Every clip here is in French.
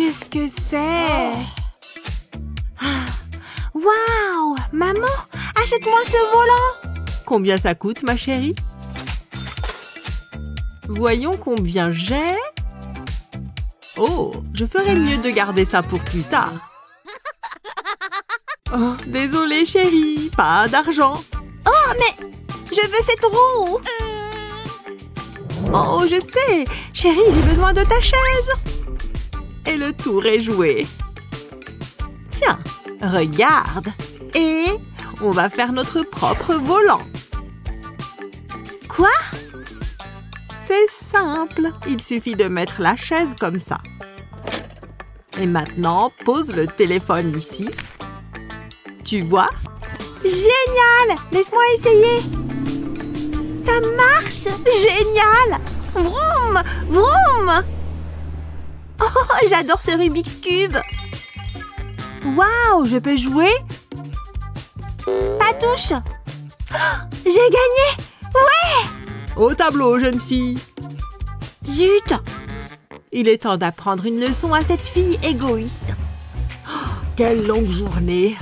Qu'est-ce que c'est? Waouh! Maman, achète-moi ce volant! Combien ça coûte, ma chérie? Voyons combien j'ai. Oh, je ferais mieux de garder ça pour plus tard. Oh, désolée, chérie, pas d'argent. Oh, mais je veux cette roue! Oh, je sais! Chérie, j'ai besoin de ta chaise! Et le tour est joué. Tiens, regarde! Et on va faire notre propre volant. Quoi? C'est simple. Il suffit de mettre la chaise comme ça. Et maintenant, pose le téléphone ici. Tu vois? Génial! Laisse-moi essayer! Ça marche! Génial! Vroom! Vroom! Oh, j'adore ce Rubik's Cube! Waouh, je peux jouer? Patouche! Oh, j'ai gagné! Ouais! Au tableau, jeune fille! Zut! Il est temps d'apprendre une leçon à cette fille égoïste. Oh, quelle longue journée!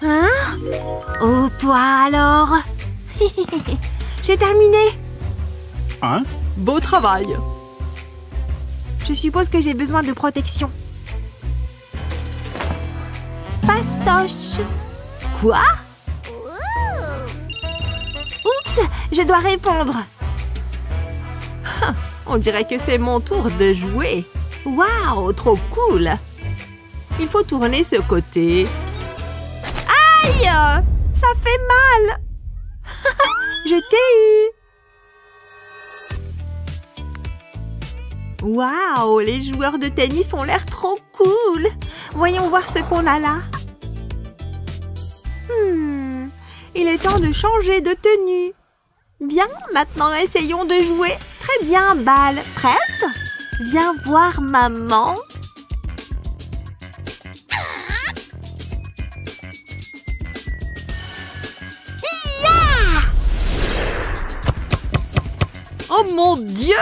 Hein? Oh, toi alors? J'ai terminé! Hein? Beau travail! Je suppose que j'ai besoin de protection. Fastoche! Quoi? Oups! Je dois répondre! On dirait que c'est mon tour de jouer. Waouh! Trop cool! Il faut tourner ce côté. Aïe! Ça fait mal! Je t'ai eu! Waouh! Les joueurs de tennis ont l'air trop cool! Voyons voir ce qu'on a là. Il est temps de changer de tenue. Bien, maintenant essayons de jouer. Très bien, balle. Prête? Viens voir maman. Oh mon Dieu!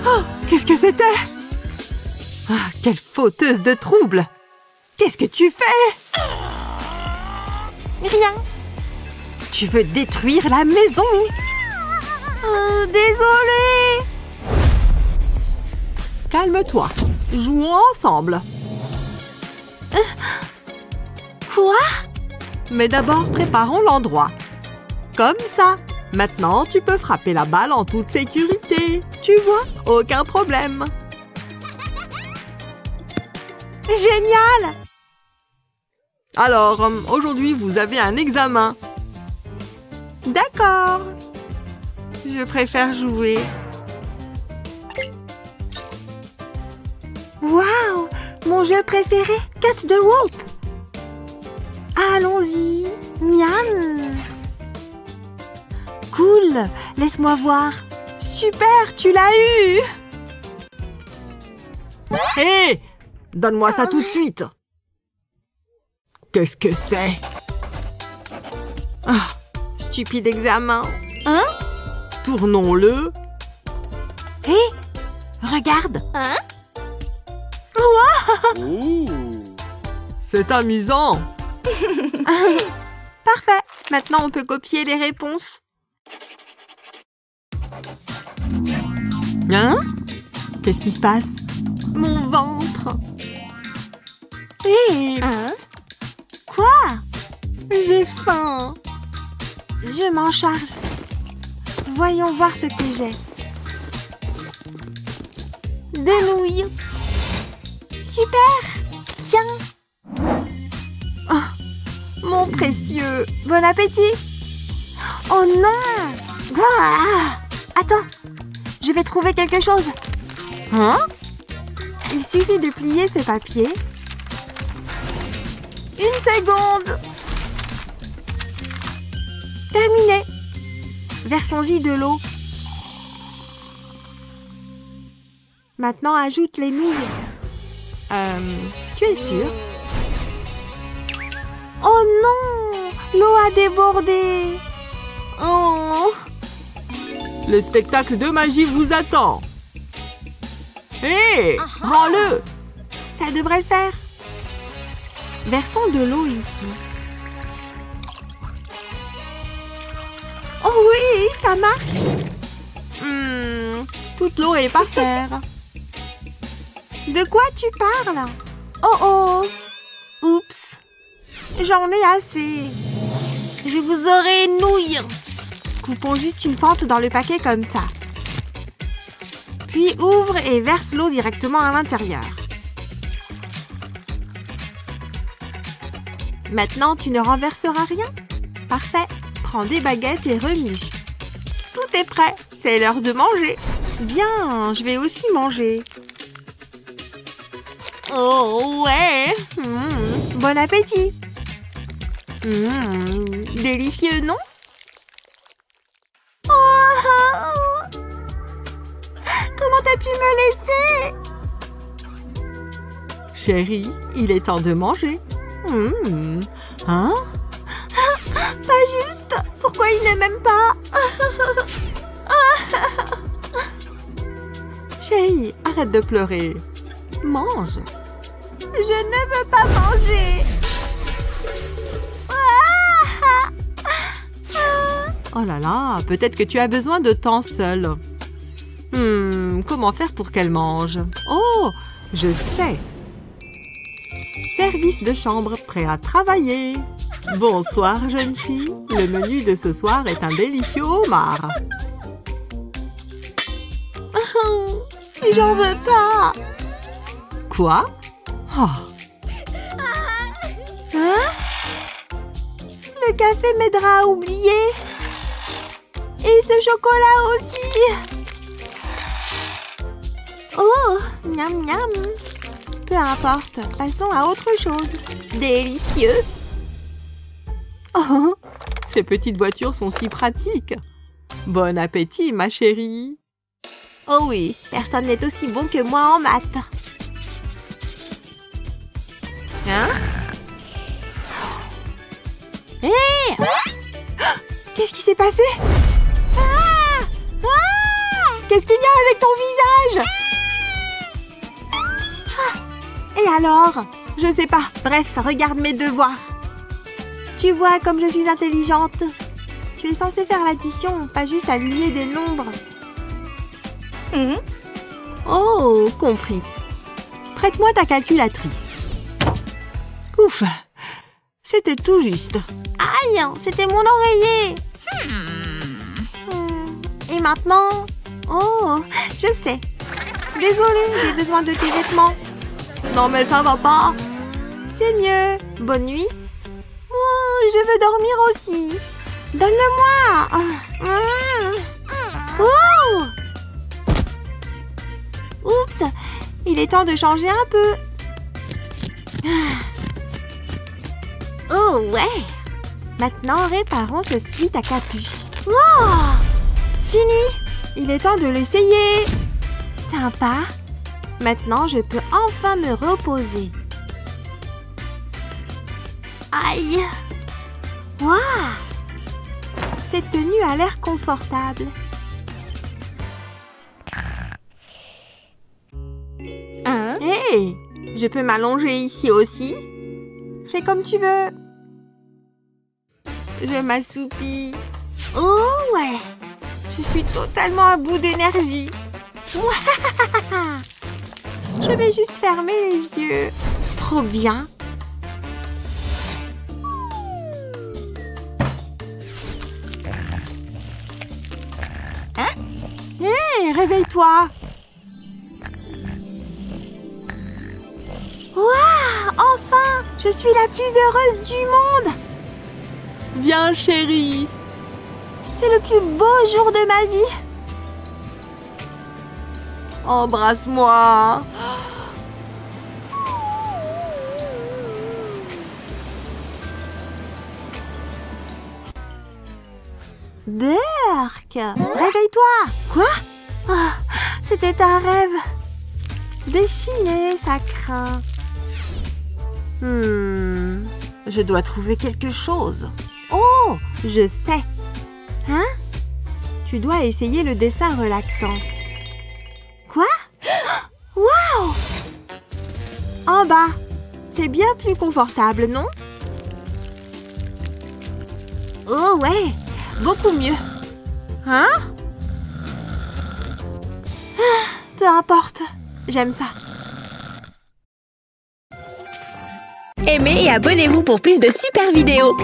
Oh, qu'est-ce que c'était? Ah, quelle fauteuse de trouble! Qu'est-ce que tu fais? Rien. Tu veux détruire la maison? Oh, désolée. Calme-toi. Jouons ensemble. Quoi? Mais d'abord, préparons l'endroit. Comme ça. Maintenant, tu peux frapper la balle en toute sécurité. Tu vois? Aucun problème. Génial! Alors, aujourd'hui, vous avez un examen. D'accord. Je préfère jouer. Waouh! Mon jeu préféré, Cut the Rope. Allons-y. Miam! Cool! Laisse-moi voir. Super, tu l'as eu! Hé! Hey, donne-moi ça tout de suite! Qu'est-ce que c'est? Ah, stupide examen. Hein? Tournons-le. Hé! Hey, regarde! Hein? Wow! C'est amusant! Parfait! Maintenant, on peut copier les réponses. Hein? Qu'est-ce qui se passe? Mon ventre! Hé! Hein? Quoi? J'ai faim! Je m'en charge. Voyons voir ce que j'ai. Des nouilles! Super! Tiens! Oh, mon précieux! Bon appétit! Oh non! Ah! Attends! Je vais trouver quelque chose. Hein? Il suffit de plier ce papier. Une seconde. Terminé. Versons-y de l'eau. Maintenant, ajoute les nouilles. Tu es sûr? Oh non! L'eau a débordé. Oh! Le spectacle de magie vous attend. Hé! Hey, rends-le! ça devrait le faire. Versons de l'eau ici. Oh oui, ça marche. Toute l'eau est par terre. De quoi tu parles? Oh oh! Oups! J'en ai assez. Je vous aurai nouille. Coupons juste une fente dans le paquet comme ça. Puis ouvre et verse l'eau directement à l'intérieur. Maintenant, tu ne renverseras rien? Parfait. Prends des baguettes et remue. Tout est prêt. C'est l'heure de manger. Bien, je vais aussi manger. Oh ouais. Bon appétit. Délicieux, non? Oh, comment t'as pu me laisser? Chérie, il est temps de manger. Hein? Pas juste. Pourquoi il ne m'aime pas? Chérie, arrête de pleurer. Mange. Je ne veux pas manger. Oh là là, peut-être que tu as besoin de temps seul. Comment faire pour qu'elle mange? Oh, je sais. Service de chambre prêt à travailler. Bonsoir, jeune fille. Le menu de ce soir est un délicieux homard. J'en veux pas. Quoi? Oh. Hein? Le café m'aidera à oublier. Et ce chocolat aussi. Oh, miam miam. Peu importe, passons à autre chose. Délicieux. Oh, ces petites voitures sont si pratiques. Bon appétit, ma chérie. Oh oui, personne n'est aussi bon que moi en maths. Hein? Hé! Qu'est-ce qui s'est passé? Qu'est-ce qu'il y a avec ton visage? Et alors? Je sais pas. Bref, regarde mes devoirs. Tu vois comme je suis intelligente. Tu es censée faire l'addition, pas juste aligner des nombres. Oh, compris. Prête-moi ta calculatrice. Ouf, c'était tout juste. Aïe, c'était mon oreiller. Et maintenant? Oh, je sais. Désolée, j'ai besoin de tes vêtements. Non mais ça va pas. C'est mieux. Bonne nuit. Oh, je veux dormir aussi. Donne-le-moi. Oh! Oups, il est temps de changer un peu. Oh ouais. Maintenant, réparons ce sweat à capuche. Oh! Fini. Il est temps de l'essayer. Sympa. Maintenant, je peux enfin me reposer. Aïe! Waouh! Cette tenue a l'air confortable. Hé! Je peux m'allonger ici aussi? Fais comme tu veux. Je m'assoupis. Oh ouais! Je suis totalement à bout d'énergie. Je vais juste fermer les yeux. Trop bien. Hé, réveille-toi. Waouh, enfin, je suis la plus heureuse du monde. Viens, chérie. C'est le plus beau jour de ma vie. Embrasse-moi. Berk, réveille-toi. Quoi? Oh, c'était un rêve. Déchaîné, ça craint. Je dois trouver quelque chose. Oh, je sais. Hein? Tu dois essayer le dessin relaxant. Quoi? Waouh! en bas. C'est bien plus confortable, non? Oh ouais, beaucoup mieux. Hein? Peu importe, j'aime ça. Aimez et abonnez-vous pour plus de super vidéos.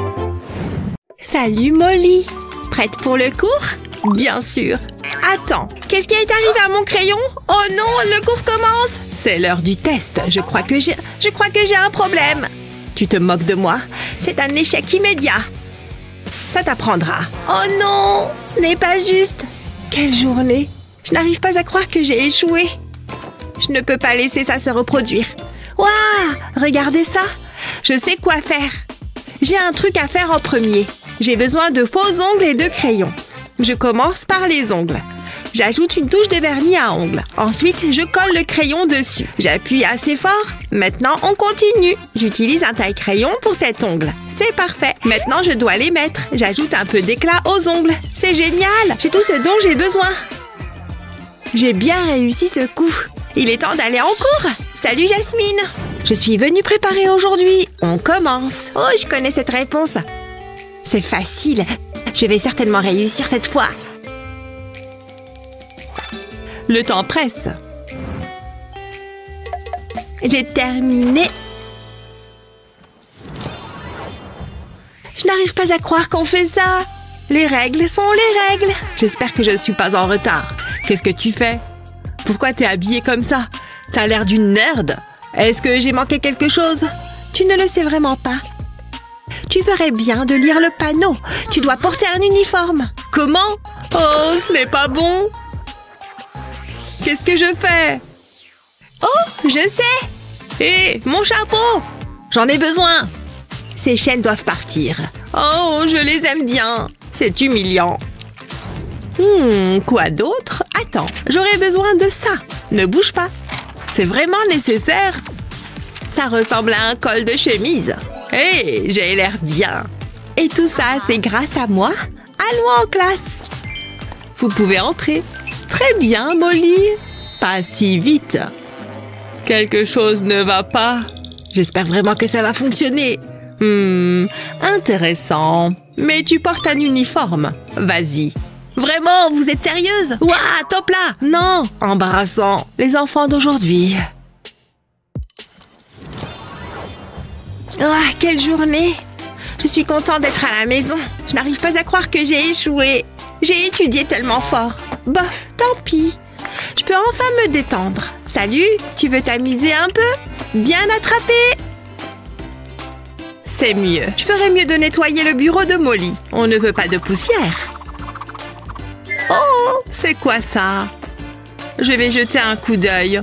Salut Molly. Prête pour le cours? Bien sûr. Attends, qu'est-ce qui est arrivé à mon crayon? Oh non, le cours commence. C'est l'heure du test. Je crois que j'ai un problème. Tu te moques de moi? C'est un échec immédiat. Ça t'apprendra. Oh non, ce n'est pas juste. Quelle journée. Je n'arrive pas à croire que j'ai échoué. Je ne peux pas laisser ça se reproduire. Waouh, regardez ça. Je sais quoi faire. J'ai un truc à faire en premier. J'ai besoin de faux ongles et de crayons. Je commence par les ongles. J'ajoute une touche de vernis à ongles. Ensuite, je colle le crayon dessus. J'appuie assez fort. Maintenant, on continue. J'utilise un taille-crayon pour cet ongle. C'est parfait. Maintenant, je dois les mettre. J'ajoute un peu d'éclat aux ongles. C'est génial. J'ai tout ce dont j'ai besoin. J'ai bien réussi ce coup. Il est temps d'aller en cours. Salut Jasmine. Je suis venue préparer aujourd'hui. On commence. Oh, je connais cette réponse. C'est facile. Je vais certainement réussir cette fois. Le temps presse. J'ai terminé. Je n'arrive pas à croire qu'on fait ça. Les règles sont les règles. J'espère que je ne suis pas en retard. Qu'est-ce que tu fais? Pourquoi t'es habillée comme ça? T'as l'air d'une nerd. Est-ce que j'ai manqué quelque chose? Tu ne le sais vraiment pas. Tu ferais bien de lire le panneau. Tu dois porter un uniforme. Comment? Oh, ce n'est pas bon. Qu'est-ce que je fais? Oh, je sais. Hé, mon chapeau. J'en ai besoin. Ces chaînes doivent partir. Oh, je les aime bien. C'est humiliant. Quoi d'autre? Attends, j'aurais besoin de ça. Ne bouge pas. C'est vraiment nécessaire? Ça ressemble à un col de chemise. Hé, j'ai l'air bien. Et tout ça, c'est grâce à moi? Allons en classe. Vous pouvez entrer. Très bien, Molly. Pas si vite. Quelque chose ne va pas. J'espère vraiment que ça va fonctionner. Intéressant. Mais tu portes un uniforme. Vas-y. Vraiment, vous êtes sérieuse? Ouah, top là! Non, embarrassant. Les enfants d'aujourd'hui. Ah, quelle journée! Je suis contente d'être à la maison. Je n'arrive pas à croire que j'ai échoué. J'ai étudié tellement fort. Bof, tant pis. Je peux enfin me détendre. Salut, tu veux t'amuser un peu? Bien attrapé! C'est mieux. Je ferais mieux de nettoyer le bureau de Molly. On ne veut pas de poussière. Oh, c'est quoi ça? Je vais jeter un coup d'œil.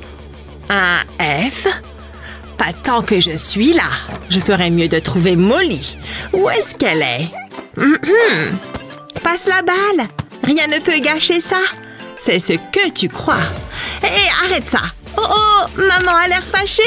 Un F? Pas tant que je suis là. Je ferais mieux de trouver Molly. Où est-ce qu'elle est? Passe la balle. Rien ne peut gâcher ça. C'est ce que tu crois. Hé, arrête ça. Oh, maman a l'air fâchée.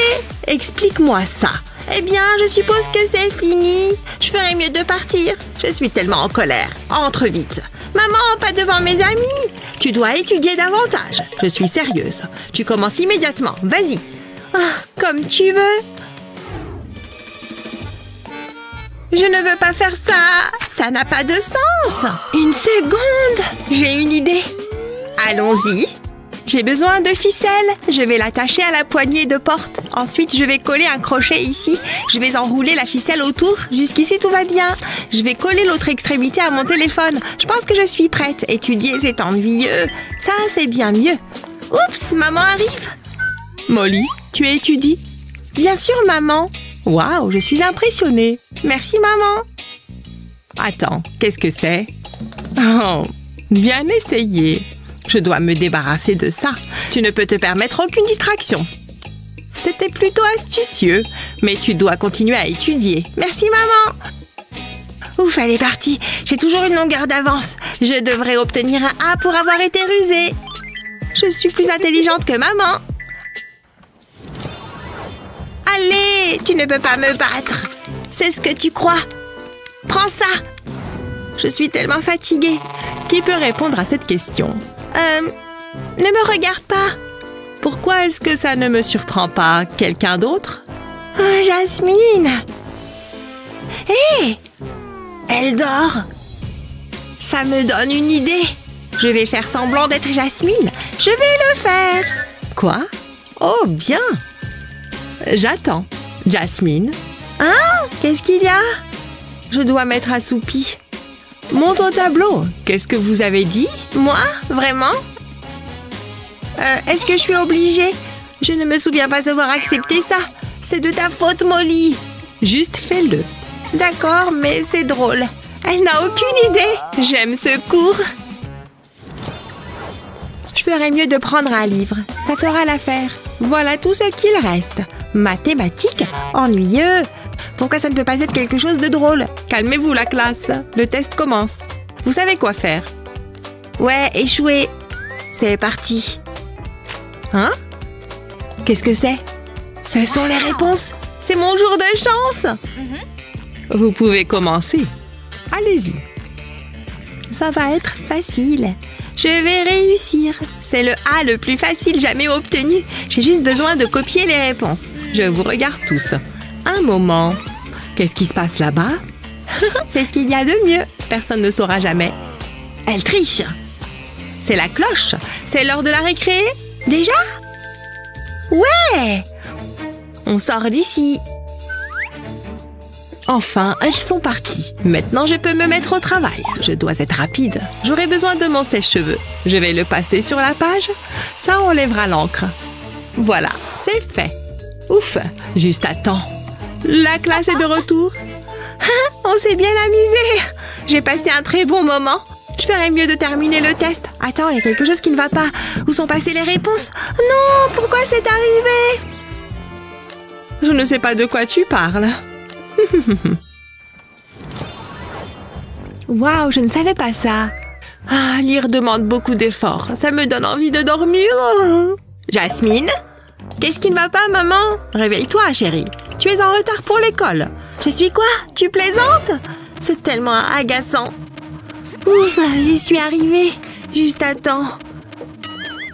Explique-moi ça. Eh bien, je suppose que c'est fini. Je ferais mieux de partir. Je suis tellement en colère. Entre vite. Maman, pas devant mes amis. Tu dois étudier davantage. Je suis sérieuse. Tu commences immédiatement. Vas-y. Comme tu veux. Je ne veux pas faire ça. Ça n'a pas de sens. Une seconde. J'ai une idée. Allons-y. J'ai besoin de ficelle. Je vais l'attacher à la poignée de porte. Ensuite, je vais coller un crochet ici. Je vais enrouler la ficelle autour. Jusqu'ici, tout va bien. Je vais coller l'autre extrémité à mon téléphone. Je pense que je suis prête. Étudier, c'est ennuyeux. Ça, c'est bien mieux. Oups, maman arrive. Molly, tu étudies? Bien sûr, maman. Waouh, je suis impressionnée. Merci, maman. Attends, qu'est-ce que c'est? Oh, bien essayé. Je dois me débarrasser de ça. Tu ne peux te permettre aucune distraction. C'était plutôt astucieux, mais tu dois continuer à étudier. Merci, maman. Ouf, elle est partie. J'ai toujours une longueur d'avance. Je devrais obtenir un A pour avoir été rusée. Je suis plus intelligente que maman. Allez, tu ne peux pas me battre. C'est ce que tu crois. Prends ça. Je suis tellement fatiguée. Qui peut répondre à cette question? Ne me regarde pas. Pourquoi est-ce que ça ne me surprend pas? Quelqu'un d'autre? Oh, Jasmine! Hé! Elle dort! Ça me donne une idée! Je vais faire semblant d'être Jasmine. Je vais le faire! Quoi? Oh, bien! J'attends. Jasmine? Hein? Qu'est-ce qu'il y a? Je dois m'être assoupie. Monte au tableau. Qu'est-ce que vous avez dit? Moi? Vraiment? Est-ce que je suis obligée? Je ne me souviens pas avoir accepté ça. C'est de ta faute, Molly. Juste fais-le. D'accord, mais c'est drôle. Elle n'a aucune idée. J'aime ce cours. Je ferais mieux de prendre un livre. Ça fera l'affaire. Voilà tout ce qu'il reste. Mathématiques? Ennuyeux. Pourquoi ça ne peut pas être quelque chose de drôle? Calmez-vous, la classe. Le test commence. Vous savez quoi faire? Ouais, échoué. C'est parti. Hein? Qu'est-ce que c'est? Ce sont les réponses. C'est mon jour de chance. Vous pouvez commencer. Allez-y. Ça va être facile. Je vais réussir. C'est le A le plus facile jamais obtenu. J'ai juste besoin de copier les réponses. Je vous regarde tous. Un moment. Qu'est-ce qui se passe là-bas? C'est ce qu'il y a de mieux. Personne ne saura jamais. Elle triche. C'est la cloche. C'est l'heure de la récré. Déjà? Ouais! On sort d'ici. Enfin, elles sont parties. Maintenant, je peux me mettre au travail. Je dois être rapide. J'aurai besoin de mon sèche-cheveux. Je vais le passer sur la page. Ça enlèvera l'encre. Voilà, c'est fait. Ouf, juste à temps. La classe est de retour. Ah, on s'est bien amusé. J'ai passé un très bon moment. Je ferais mieux de terminer le test. Attends, il y a quelque chose qui ne va pas. Où sont passées les réponses? Non, pourquoi c'est arrivé? Je ne sais pas de quoi tu parles. Waouh, je ne savais pas ça. Ah, lire demande beaucoup d'efforts. Ça me donne envie de dormir. Jasmine? Qu'est-ce qui ne va pas, maman? Réveille-toi, chérie. Tu es en retard pour l'école. Je suis quoi? Tu plaisantes? C'est tellement agaçant. Ouf, j'y suis arrivée. Juste à temps.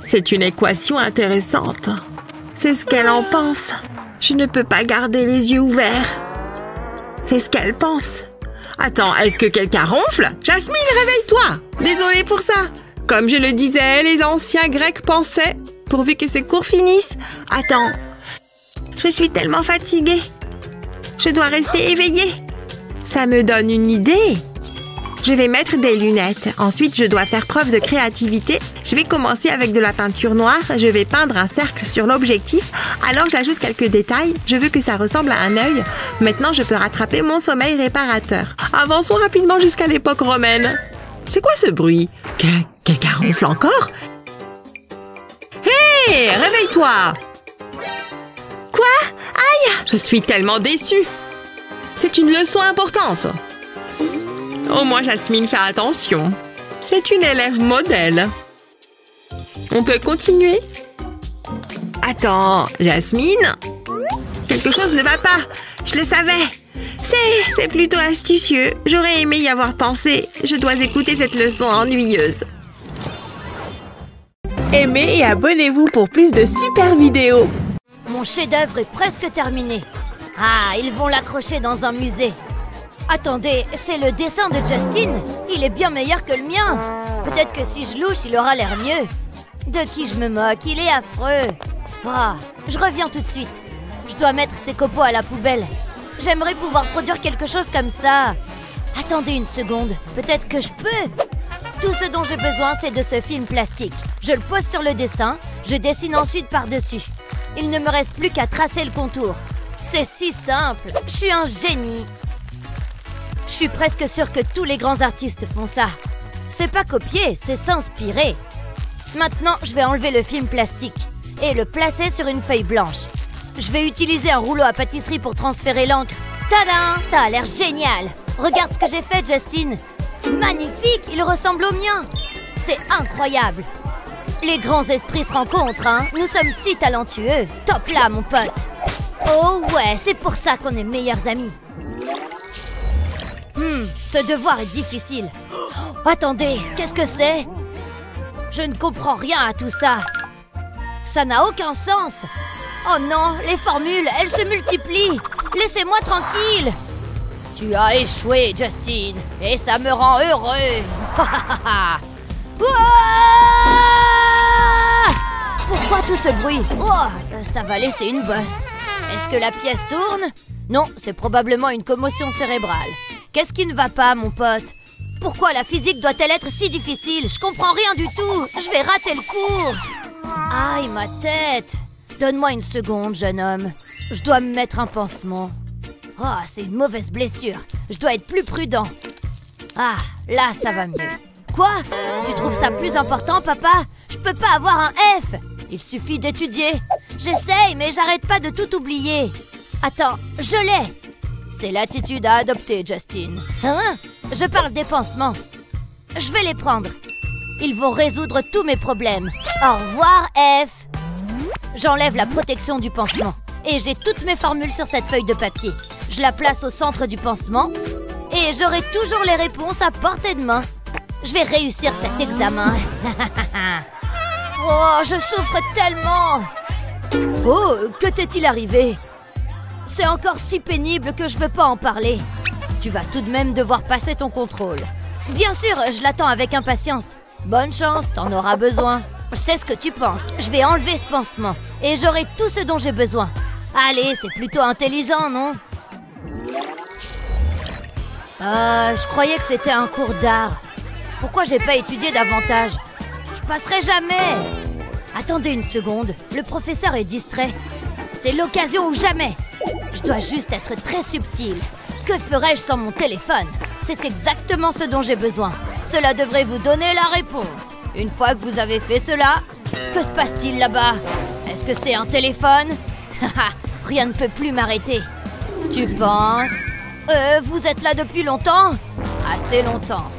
C'est une équation intéressante. C'est ce qu'elle en pense. Je ne peux pas garder les yeux ouverts. C'est ce qu'elle pense. Attends, est-ce que quelqu'un ronfle? Jasmine, réveille-toi! Désolée pour ça. Comme je le disais, les anciens Grecs pensaient, pourvu que ce cours finisse. Attends, je suis tellement fatiguée. Je dois rester éveillée. Ça me donne une idée. Je vais mettre des lunettes. Ensuite, je dois faire preuve de créativité. Je vais commencer avec de la peinture noire. Je vais peindre un cercle sur l'objectif. Alors, j'ajoute quelques détails. Je veux que ça ressemble à un œil. Maintenant, je peux rattraper mon sommeil réparateur. Avançons rapidement jusqu'à l'époque romaine. C'est quoi ce bruit? Quelqu'un ronfle encore? Hé! Réveille-toi! Quoi? Aïe! Je suis tellement déçue. C'est une leçon importante. Au moins, Jasmine fait attention. C'est une élève modèle. On peut continuer? Attends, Jasmine? Quelque chose ne va pas. Je le savais. C'est plutôt astucieux. J'aurais aimé y avoir pensé. Je dois écouter cette leçon ennuyeuse. Aimez et abonnez-vous pour plus de super vidéos. Mon chef-d'œuvre est presque terminé. Ah, ils vont l'accrocher dans un musée. Attendez, c'est le dessin de Justin? Il est bien meilleur que le mien. Peut-être que si je louche, il aura l'air mieux. De qui je me moque? Il est affreux. Ah, je reviens tout de suite. Je dois mettre ces copeaux à la poubelle. J'aimerais pouvoir produire quelque chose comme ça. Attendez une seconde, peut-être que je peux. Tout ce dont j'ai besoin, c'est de ce film plastique. Je le pose sur le dessin, je dessine ensuite par-dessus. Il ne me reste plus qu'à tracer le contour. C'est si simple, je suis un génie. Je suis presque sûre que tous les grands artistes font ça. C'est pas copier, c'est s'inspirer. Maintenant, je vais enlever le film plastique et le placer sur une feuille blanche. Je vais utiliser un rouleau à pâtisserie pour transférer l'encre. Tadam! Ça a l'air génial! Regarde ce que j'ai fait, Justin! Magnifique! Il ressemble au mien! C'est incroyable! Les grands esprits se rencontrent, hein? Nous sommes si talentueux! Top là, mon pote! Oh ouais, c'est pour ça qu'on est meilleurs amis! Ce devoir est difficile. Oh, attendez, qu'est-ce que c'est? Je ne comprends rien à tout ça. Ça n'a aucun sens. Oh non, les formules, elles se multiplient. Laissez-moi tranquille. Tu as échoué, Justin, et ça me rend heureux. Pourquoi tout ce bruit? Ça va laisser une bosse. Est-ce que la pièce tourne? Non, c'est probablement une commotion cérébrale. Qu'est-ce qui ne va pas, mon pote? Pourquoi la physique doit-elle être si difficile? Je comprends rien du tout. Je vais rater le cours. Aïe, ma tête. Donne-moi une seconde, jeune homme. Je dois me mettre un pansement. Oh, c'est une mauvaise blessure. Je dois être plus prudent. Ah, là, ça va mieux. Quoi? Tu trouves ça plus important, papa? Je peux pas avoir un F. Il suffit d'étudier. J'essaye, mais j'arrête pas de tout oublier. Attends, je l'ai. C'est l'attitude à adopter, Justin. Hein? Je parle des pansements. Je vais les prendre. Ils vont résoudre tous mes problèmes. Au revoir, F. J'enlève la protection du pansement. Et j'ai toutes mes formules sur cette feuille de papier. Je la place au centre du pansement. Et j'aurai toujours les réponses à portée de main. Je vais réussir cet examen. Oh, je souffre tellement. Oh, que t'est-il arrivé? C'est encore si pénible que je veux pas en parler. Tu vas tout de même devoir passer ton contrôle. Bien sûr, je l'attends avec impatience. Bonne chance, t'en auras besoin. Je sais ce que tu penses. Je vais enlever ce pansement. Et j'aurai tout ce dont j'ai besoin. Allez, c'est plutôt intelligent, non? Je croyais que c'était un cours d'art. Pourquoi j'ai pas étudié davantage? Je passerai jamais. Attendez une seconde, le professeur est distrait. C'est l'occasion ou jamais. Je dois juste être très subtil. Que ferais-je sans mon téléphone? C'est exactement ce dont j'ai besoin. Cela devrait vous donner la réponse. Une fois que vous avez fait cela, que se passe-t-il là-bas? Est-ce que c'est un téléphone? Rien ne peut plus m'arrêter. Tu penses? Vous êtes là depuis longtemps? Assez longtemps.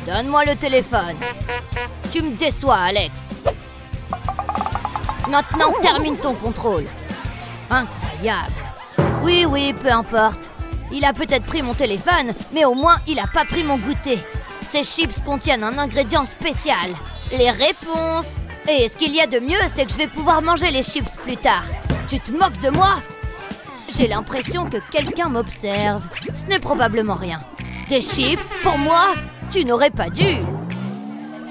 Donne-moi le téléphone. Tu me déçois, Alex. Maintenant, termine ton contrôle. Incroyable. Oui, peu importe. Il a peut-être pris mon téléphone, mais au moins, il a pas pris mon goûter. Ces chips contiennent un ingrédient spécial. Les réponses. Et ce qu'il y a de mieux, c'est que je vais pouvoir manger les chips plus tard. Tu te moques de moi? J'ai l'impression que quelqu'un m'observe. Ce n'est probablement rien. Des chips pour moi? Tu n'aurais pas dû.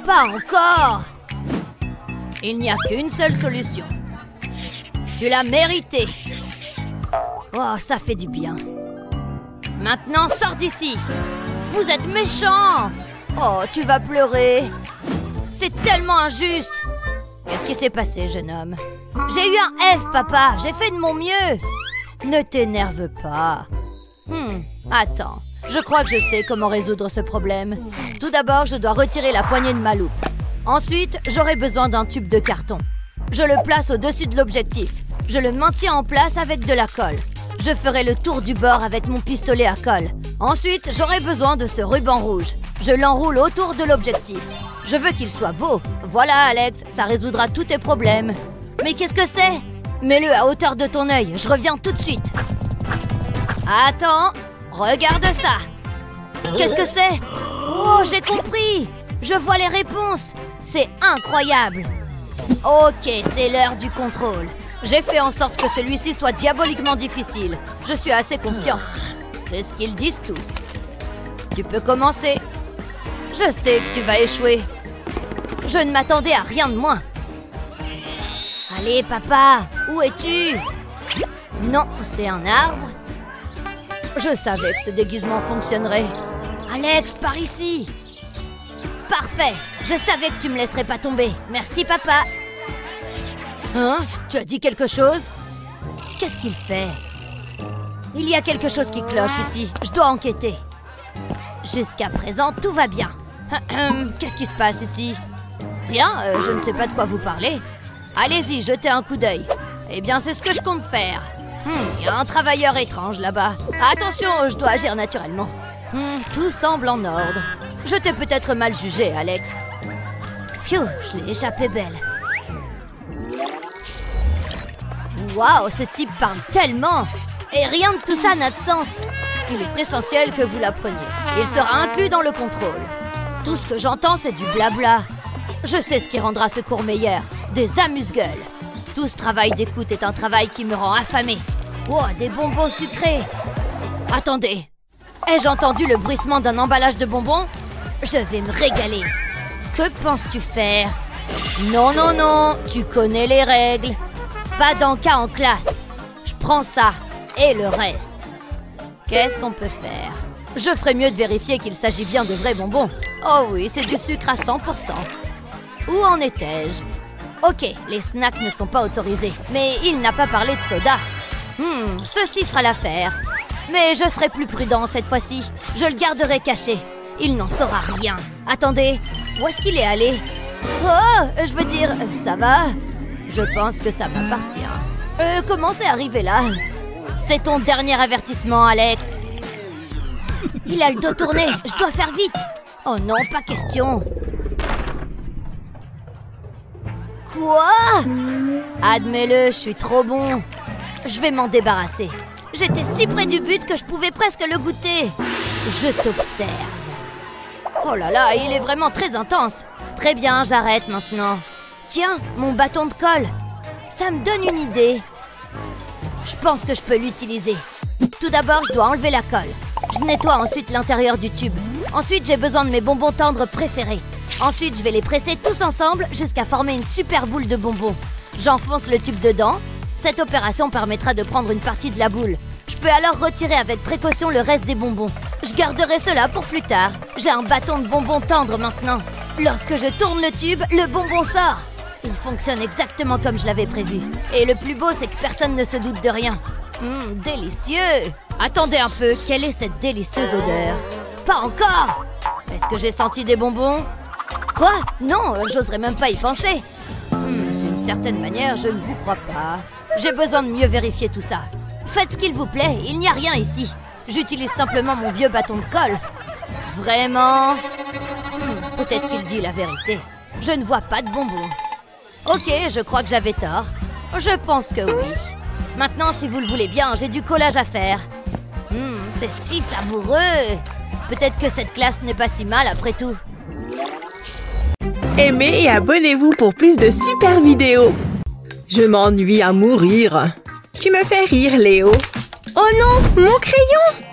Pas encore. Il n'y a qu'une seule solution. Tu l'as mérité. Oh, ça fait du bien. Maintenant, sors d'ici. Vous êtes méchant. Oh, tu vas pleurer. C'est tellement injuste. Qu'est-ce qui s'est passé, jeune homme? J'ai eu un F, papa. J'ai fait de mon mieux. Ne t'énerve pas. Attends. Je crois que je sais comment résoudre ce problème. Tout d'abord, je dois retirer la poignée de ma loupe. Ensuite, j'aurai besoin d'un tube de carton. Je le place au-dessus de l'objectif. Je le maintiens en place avec de la colle. Je ferai le tour du bord avec mon pistolet à colle. Ensuite, j'aurai besoin de ce ruban rouge. Je l'enroule autour de l'objectif. Je veux qu'il soit beau. Voilà, Alex, ça résoudra tous tes problèmes. Mais qu'est-ce que c'est? Mets-le à hauteur de ton œil. Je reviens tout de suite. Attends. Regarde ça. Qu'est-ce que c'est? Oh, j'ai compris. Je vois les réponses. C'est incroyable. Ok, c'est l'heure du contrôle. J'ai fait en sorte que celui-ci soit diaboliquement difficile. Je suis assez confiant. C'est ce qu'ils disent tous. Tu peux commencer. Je sais que tu vas échouer. Je ne m'attendais à rien de moins. Allez, papa, où es-tu? Non, c'est un arbre. Je savais que ce déguisement fonctionnerait. Alex, par ici. Parfait. Je savais que tu me laisserais pas tomber. Merci, papa. Hein? Tu as dit quelque chose? Qu'est-ce qu'il fait? Il y a quelque chose qui cloche ici. Je dois enquêter. Jusqu'à présent, tout va bien. Qu'est-ce qui se passe ici? Rien, je ne sais pas de quoi vous parlez. Allez-y, jetez un coup d'œil. Eh bien, c'est ce que je compte faire. Il y a un travailleur étrange là-bas. Attention, je dois agir naturellement. Tout semble en ordre. Je t'ai peut-être mal jugé, Alex. Phew, je l'ai échappé belle. Waouh, ce type parle tellement. Et rien de tout ça n'a de sens. Il est essentiel que vous l'appreniez. Il sera inclus dans le contrôle. Tout ce que j'entends, c'est du blabla. Je sais ce qui rendra ce cours meilleur. Des amuse-gueules. Tout ce travail d'écoute est un travail qui me rend affamée. Oh, des bonbons sucrés. Attendez, ai-je entendu le bruissement d'un emballage de bonbons? Je vais me régaler. Que penses-tu faire? Non, non, non, tu connais les règles. Pas d'encas en classe. Je prends ça et le reste. Qu'est-ce qu'on peut faire? Je ferais mieux de vérifier qu'il s'agit bien de vrais bonbons. Oh oui, c'est du sucre à 100%. Où en étais-je? Ok, les snacks ne sont pas autorisés, mais il n'a pas parlé de soda. Ceci fera l'affaire. Mais je serai plus prudent cette fois-ci. Je le garderai caché. Il n'en saura rien. Attendez, où est-ce qu'il est allé? Oh, je veux dire, ça va? Je pense que ça m'appartient. Comment c'est arrivé là? C'est ton dernier avertissement, Alex. Il a le dos tourné, je dois faire vite. Oh non, pas question. Quoi? Admets-le, je suis trop bon. Je vais m'en débarrasser. J'étais si près du but que je pouvais presque le goûter. Je t'observe. Oh là là, il est vraiment très intense. Très bien, j'arrête maintenant. Tiens, mon bâton de colle. Ça me donne une idée. Je pense que je peux l'utiliser. Tout d'abord, je dois enlever la colle. Je nettoie ensuite l'intérieur du tube. Ensuite, j'ai besoin de mes bonbons tendres préférés. Ensuite, je vais les presser tous ensemble jusqu'à former une super boule de bonbons. J'enfonce le tube dedans. Cette opération permettra de prendre une partie de la boule. Je peux alors retirer avec précaution le reste des bonbons. Je garderai cela pour plus tard. J'ai un bâton de bonbons tendre maintenant. Lorsque je tourne le tube, le bonbon sort. Il fonctionne exactement comme je l'avais prévu. Et le plus beau, c'est que personne ne se doute de rien. Délicieux! Attendez un peu, quelle est cette délicieuse odeur? Pas encore! Est-ce que j'ai senti des bonbons? Quoi? Non, j'oserais même pas y penser. D'une certaine manière, je ne vous crois pas. J'ai besoin de mieux vérifier tout ça. Faites ce qu'il vous plaît, il n'y a rien ici. J'utilise simplement mon vieux bâton de colle. Vraiment? Peut-être qu'il dit la vérité. Je ne vois pas de bonbons. Ok, je crois que j'avais tort. Je pense que oui. Maintenant, si vous le voulez bien, j'ai du collage à faire. C'est si savoureux. Peut-être que cette classe n'est pas si mal après tout. Aimez et abonnez-vous pour plus de super vidéos. Je m'ennuie à mourir. Tu me fais rire, Léo. Oh non, mon crayon!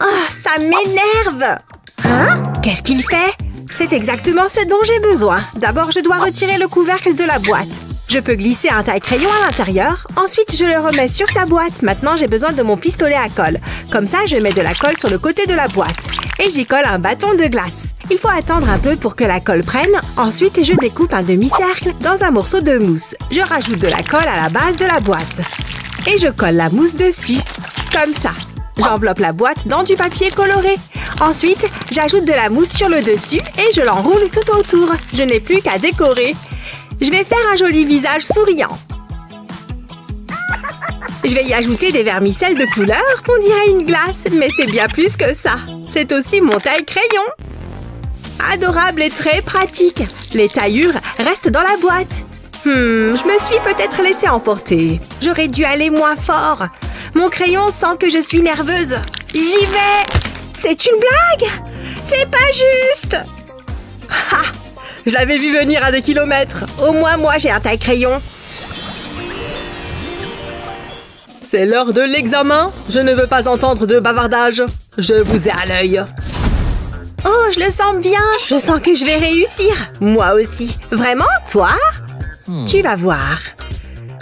Ah, ça m'énerve! Hein? Qu'est-ce qu'il fait? C'est exactement ce dont j'ai besoin. D'abord, je dois retirer le couvercle de la boîte. Je peux glisser un taille-crayon à l'intérieur. Ensuite, je le remets sur sa boîte. Maintenant, j'ai besoin de mon pistolet à colle. Comme ça, je mets de la colle sur le côté de la boîte. Et j'y colle un bâton de glace. Il faut attendre un peu pour que la colle prenne. Ensuite, je découpe un demi-cercle dans un morceau de mousse. Je rajoute de la colle à la base de la boîte. Et je colle la mousse dessus. Comme ça. J'enveloppe la boîte dans du papier coloré. Ensuite, j'ajoute de la mousse sur le dessus et je l'enroule tout autour. Je n'ai plus qu'à décorer. Je vais faire un joli visage souriant. Je vais y ajouter des vermicelles de couleur, on dirait une glace, mais c'est bien plus que ça. C'est aussi mon taille-crayon. Adorable et très pratique. Les taillures restent dans la boîte. Je me suis peut-être laissée emporter. J'aurais dû aller moins fort. Mon crayon sent que je suis nerveuse. J'y vais. C'est une blague. C'est pas juste. Ha! Je l'avais vu venir à des kilomètres. Au moins, moi, j'ai un taille-crayon. C'est l'heure de l'examen. Je ne veux pas entendre de bavardage. Je vous ai à l'œil. Oh, je le sens bien. Je sens que je vais réussir. Moi aussi. Vraiment, toi? Tu vas voir.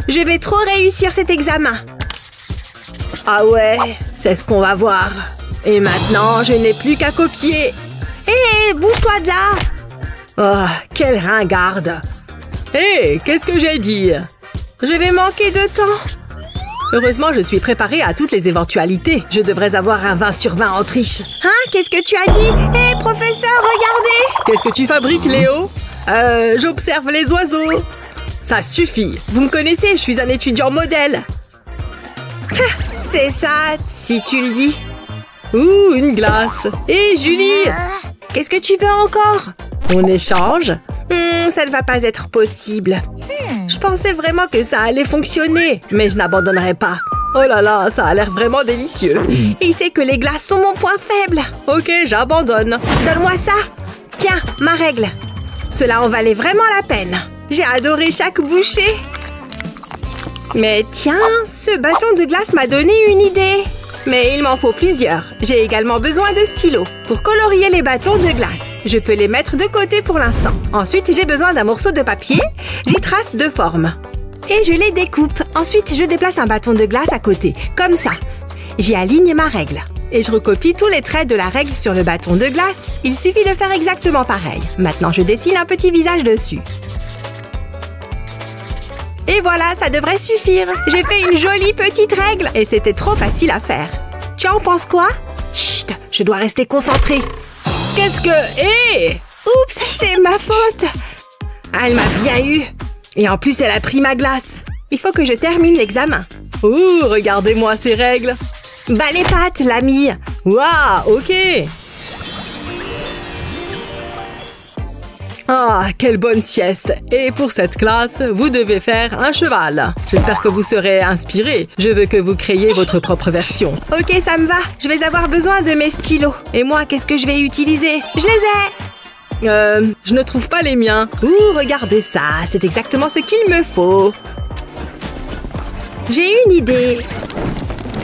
Je vais trop réussir cet examen. Ah ouais, c'est ce qu'on va voir. Et maintenant, je n'ai plus qu'à copier. Hé, bouge-toi de là! Oh, quelle ringarde! Hé, qu'est-ce que j'ai dit? Je vais manquer de temps. Heureusement, je suis préparée à toutes les éventualités. Je devrais avoir un 20 sur 20 en triche. Hein? Qu'est-ce que tu as dit? Hé, professeur, regardez! Qu'est-ce que tu fabriques, Léo? J'observe les oiseaux. Ça suffit. Vous me connaissez, je suis un étudiant modèle. C'est ça, si tu le dis. Ouh, une glace. Hé, Julie! Qu'est-ce que tu veux encore? On échange? Ça ne va pas être possible. Je pensais vraiment que ça allait fonctionner, mais je n'abandonnerai pas. Oh là là, ça a l'air vraiment délicieux. Il sait que les glaces sont mon point faible. Ok, j'abandonne. Donne-moi ça. Tiens, ma règle. Cela en valait vraiment la peine. J'ai adoré chaque bouchée. Mais tiens, ce bâton de glace m'a donné une idée. Mais il m'en faut plusieurs. J'ai également besoin de stylos pour colorier les bâtons de glace. Je peux les mettre de côté pour l'instant. Ensuite, j'ai besoin d'un morceau de papier. J'y trace 2 formes. Et je les découpe. Ensuite, je déplace un bâton de glace à côté, comme ça. J'y aligne ma règle. Et je recopie tous les traits de la règle sur le bâton de glace. Il suffit de faire exactement pareil. Maintenant, je dessine un petit visage dessus. Et voilà, ça devrait suffire. J'ai fait une jolie petite règle. Et c'était trop facile à faire. Tu en penses quoi? Chut, je dois rester concentrée. Qu'est-ce que... Hé! Oups, c'est ma faute. Elle m'a bien eu. Et en plus, elle a pris ma glace. Il faut que je termine l'examen. Ouh, regardez-moi ces règles. Bah les pattes, l'ami. Waouh, ok. Ah, quelle bonne sieste! Et pour cette classe, vous devez faire un cheval. J'espère que vous serez inspirés. Je veux que vous créiez votre propre version. Ok, ça me va. Je vais avoir besoin de mes stylos. Et moi, qu'est-ce que je vais utiliser? Je les ai! Je ne trouve pas les miens. Ouh, regardez ça. C'est exactement ce qu'il me faut. J'ai une idée.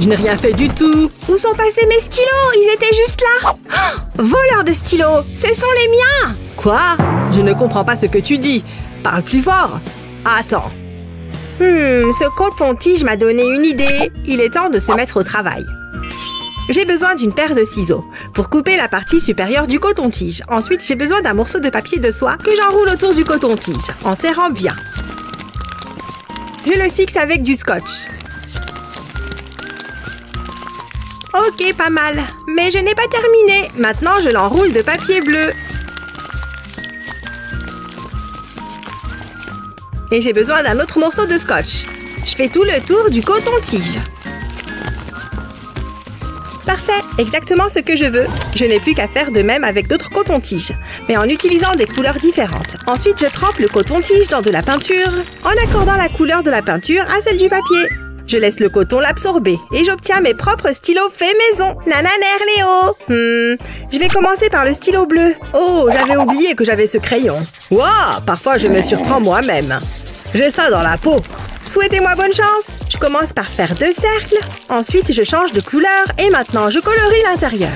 Je n'ai rien fait du tout. Où sont passés mes stylos? Ils étaient juste là. Oh, voleur de stylos! Ce sont les miens! Quoi? Je ne comprends pas ce que tu dis. Parle plus fort. Attends. Ce coton-tige m'a donné une idée. Il est temps de se mettre au travail. J'ai besoin d'une paire de ciseaux pour couper la partie supérieure du coton-tige. Ensuite, j'ai besoin d'un morceau de papier de soie que j'enroule autour du coton-tige en serrant bien. Je le fixe avec du scotch. Ok, pas mal. Mais je n'ai pas terminé. Maintenant, je l'enroule de papier bleu. Et j'ai besoin d'un autre morceau de scotch. Je fais tout le tour du coton-tige. Parfait, exactement ce que je veux. Je n'ai plus qu'à faire de même avec d'autres cotons-tiges, mais en utilisant des couleurs différentes. Ensuite, je trempe le coton-tige dans de la peinture, en accordant la couleur de la peinture à celle du papier. Je laisse le coton l'absorber et j'obtiens mes propres stylos faits maison. Nananer Léo. Je vais commencer par le stylo bleu. Oh, j'avais oublié que j'avais ce crayon. Waouh, parfois je me surprends moi-même. J'ai ça dans la peau. Souhaitez-moi bonne chance. Je commence par faire 2 cercles. Ensuite, je change de couleur et maintenant, je colorie l'intérieur.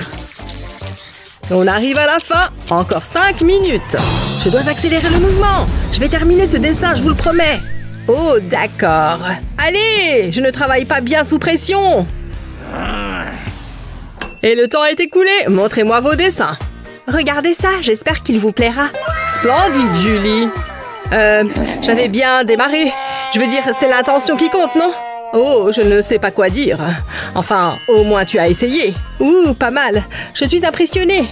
On arrive à la fin. Encore 5 minutes. Je dois accélérer le mouvement. Je vais terminer ce dessin, je vous le promets. Oh, d'accord. Allez, je ne travaille pas bien sous pression. Et le temps est écoulé. Montrez-moi vos dessins. Regardez ça, j'espère qu'il vous plaira. Splendide, Julie. J'avais bien démarré. Je veux dire, c'est l'intention qui compte, non? Oh, je ne sais pas quoi dire. Enfin, au moins tu as essayé. Ouh, pas mal. Je suis impressionnée.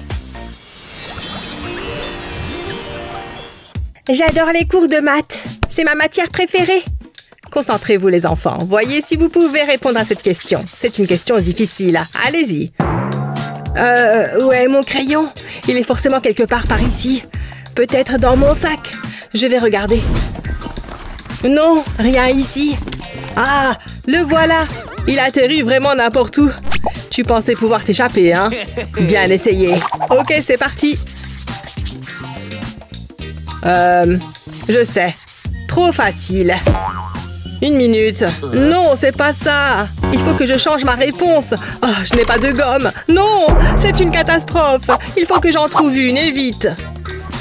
J'adore les cours de maths. C'est ma matière préférée. Concentrez-vous les enfants. Voyez si vous pouvez répondre à cette question. C'est une question difficile. Allez-y. Où est mon crayon? Il est forcément quelque part par ici. Peut-être dans mon sac. Je vais regarder. Non, rien ici. Ah, le voilà. Il atterrit vraiment n'importe où. Tu pensais pouvoir t'échapper, hein? Bien essayé. Ok, c'est parti. Je sais. Trop facile. 1 minute. Non, c'est pas ça. Il faut que je change ma réponse. Oh, je n'ai pas de gomme. Non, c'est une catastrophe. Il faut que j'en trouve une et vite.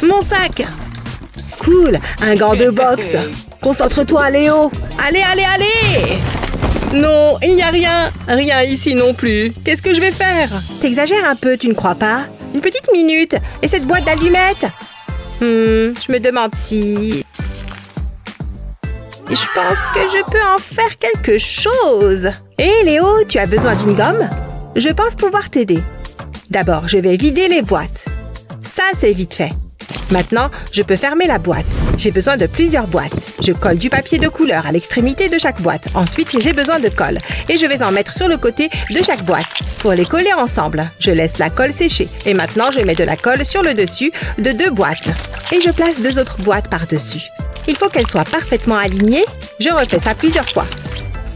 Mon sac. Cool, un gant de boxe. Concentre-toi, Léo. Allez, allez, allez. Non, il n'y a rien. Rien ici non plus. Qu'est-ce que je vais faire? T'exagères un peu, tu ne crois pas? Une petite minute. Et cette boîte d'allumettes? Je me demande si... Je pense que je peux en faire quelque chose. Hé, Léo, tu as besoin d'une gomme? Je pense pouvoir t'aider. D'abord, je vais vider les boîtes. Ça, c'est vite fait. Maintenant, je peux fermer la boîte. J'ai besoin de plusieurs boîtes. Je colle du papier de couleur à l'extrémité de chaque boîte. Ensuite, j'ai besoin de colle. Et je vais en mettre sur le côté de chaque boîte. Pour les coller ensemble, je laisse la colle sécher. Et maintenant, je mets de la colle sur le dessus de 2 boîtes. Et je place 2 autres boîtes par-dessus. Il faut qu'elles soient parfaitement alignées. Je refais ça plusieurs fois.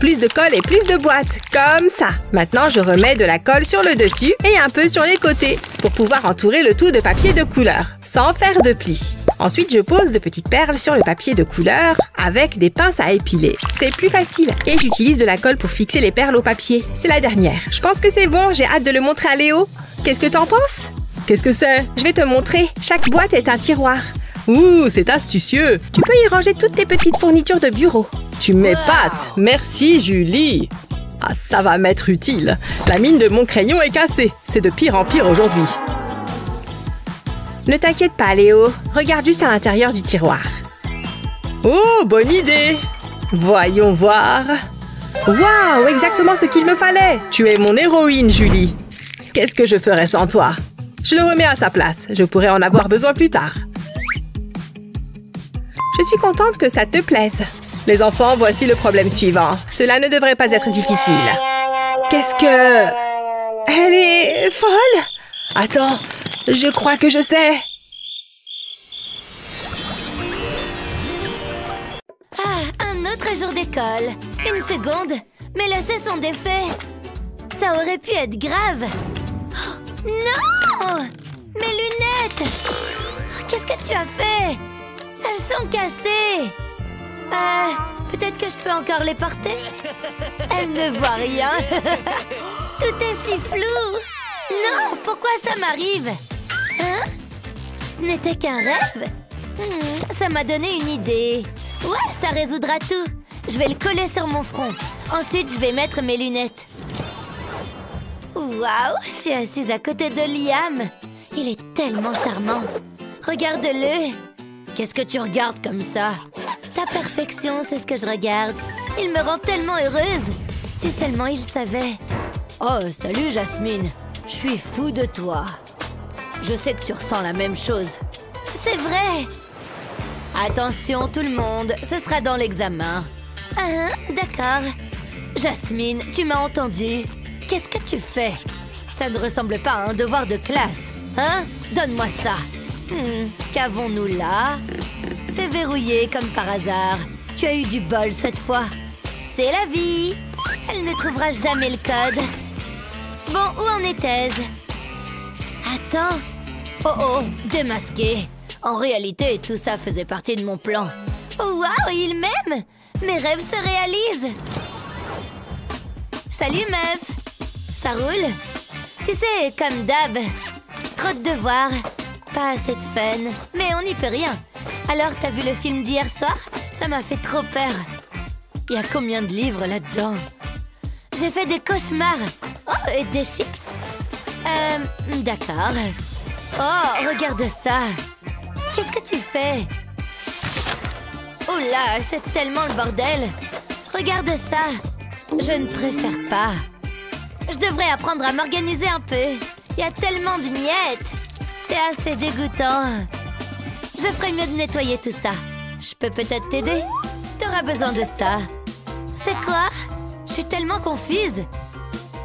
Plus de colle et plus de boîtes, comme ça. Maintenant, je remets de la colle sur le dessus et un peu sur les côtés pour pouvoir entourer le tout de papier de couleur, sans faire de plis. Ensuite, je pose de petites perles sur le papier de couleur avec des pinces à épiler. C'est plus facile. Et j'utilise de la colle pour fixer les perles au papier. C'est la dernière. Je pense que c'est bon. J'ai hâte de le montrer à Léo. Qu'est-ce que t'en penses? Qu'est-ce que c'est? Je vais te montrer. Chaque boîte est un tiroir. Ouh, c'est astucieux. Tu peux y ranger toutes tes petites fournitures de bureau. Tu m'épates. Merci, Julie. Ah, ça va m'être utile. La mine de mon crayon est cassée. C'est de pire en pire aujourd'hui. Ne t'inquiète pas, Léo. Regarde juste à l'intérieur du tiroir. Oh, bonne idée. Voyons voir. Waouh, exactement ce qu'il me fallait. Tu es mon héroïne, Julie. Qu'est-ce que je ferais sans toi? Je le remets à sa place. Je pourrais en avoir besoin plus tard. Je suis contente que ça te plaise. Les enfants, voici le problème suivant. Cela ne devrait pas être difficile. Qu'est-ce que... Elle est folle? Attends, je crois que je sais. Ah, un autre jour d'école. Une seconde. Mes lacets sont défaits. Ça aurait pu être grave. Oh, non! Mes lunettes! Qu'est-ce que tu as fait? Elles sont cassées. Peut-être que je peux encore les porter? Elle ne voit rien. Tout est si flou. Non, pourquoi ça m'arrive? Hein? Ce n'était qu'un rêve? Ça m'a donné une idée. Ouais, ça résoudra tout. Je vais le coller sur mon front. Ensuite, je vais mettre mes lunettes. Waouh, je suis assise à côté de Liam. Il est tellement charmant. Regarde-le. Qu'est-ce que tu regardes comme ça? Ta perfection, c'est ce que je regarde. Il me rend tellement heureuse. Si seulement il savait. Oh, salut Jasmine. Je suis fou de toi. Je sais que tu ressens la même chose. C'est vrai. Attention tout le monde, ce sera dans l'examen. Ah, d'accord. Jasmine, tu m'as entendu. Qu'est-ce que tu fais? Ça ne ressemble pas à un devoir de classe. Hein? Donne-moi ça. Qu'avons-nous là? C'est verrouillé comme par hasard. Tu as eu du bol cette fois. C'est la vie. Elle ne trouvera jamais le code. Bon, où en étais-je? Attends. Oh, démasqué. En réalité, tout ça faisait partie de mon plan. Oh, waouh, il m'aime. Mes rêves se réalisent. Salut, meuf. Ça roule? Tu sais, comme d'hab. Trop de devoirs. Pas assez de fun. Mais on n'y peut rien. Alors, t'as vu le film d'hier soir? Ça m'a fait trop peur. Il y a combien de livres là-dedans? J'ai fait des cauchemars. Oh, et des chips. D'accord. Oh, regarde ça. Qu'est-ce que tu fais? Oh là, c'est tellement le bordel. Regarde ça. Je ne préfère pas. Je devrais apprendre à m'organiser un peu. Il y a tellement de miettes. C'est assez dégoûtant. Je ferais mieux de nettoyer tout ça. Je peux peut-être t'aider? T'auras besoin de ça. C'est quoi? Je suis tellement confuse.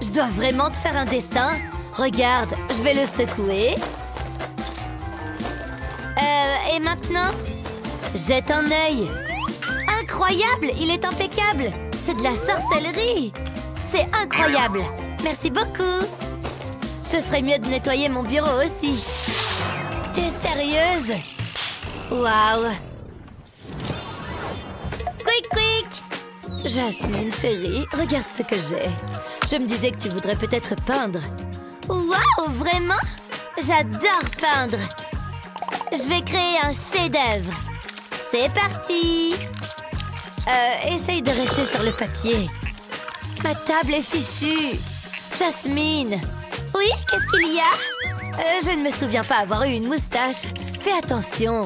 Je dois vraiment te faire un dessin. Regarde, je vais le secouer. Et maintenant? Jette un œil. Incroyable! Il est impeccable. C'est de la sorcellerie. C'est incroyable. Merci beaucoup. Je ferais mieux de nettoyer mon bureau aussi. T'es sérieuse? Waouh! Quick! Jasmine, chérie, regarde ce que j'ai. Je me disais que tu voudrais peut-être peindre. Waouh, vraiment? J'adore peindre. Je vais créer un chef-d'œuvre. C'est parti! Essaye de rester sur le papier. Ma table est fichue. Jasmine! Oui, qu'est-ce qu'il y a? Je ne me souviens pas avoir eu une moustache. Fais attention.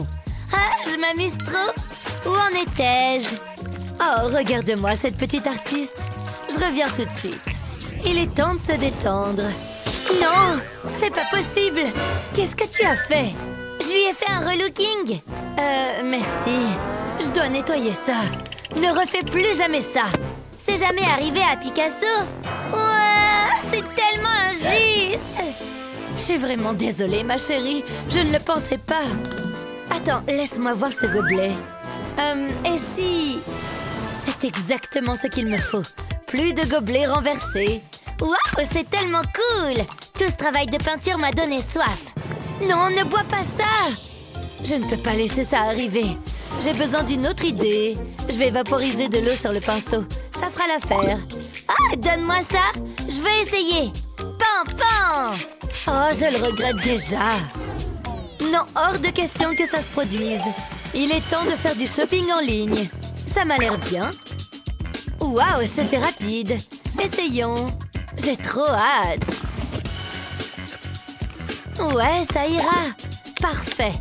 Ah, je m'amuse trop. Où en étais-je? Oh, regarde-moi cette petite artiste. Je reviens tout de suite. Il est temps de se détendre. Non, c'est pas possible. Qu'est-ce que tu as fait? Je lui ai fait un relooking. Merci. Je dois nettoyer ça. Ne refais plus jamais ça. C'est jamais arrivé à Picasso. Ouais, c'est tellement injuste. Je suis vraiment désolée, ma chérie. Je ne le pensais pas. Attends, laisse-moi voir ce gobelet. Et si... C'est exactement ce qu'il me faut. Plus de gobelets renversés. Waouh, c'est tellement cool. Tout ce travail de peinture m'a donné soif. Non, ne bois pas ça. Je ne peux pas laisser ça arriver. J'ai besoin d'une autre idée. Je vais vaporiser de l'eau sur le pinceau. Ça fera l'affaire. Ah, donne-moi ça. Je veux essayer. Pan, pan. Oh, je le regrette déjà. Non, hors de question que ça se produise. Il est temps de faire du shopping en ligne. Ça m'a l'air bien. Waouh, c'était rapide. Essayons. J'ai trop hâte. Ouais, ça ira. Parfait.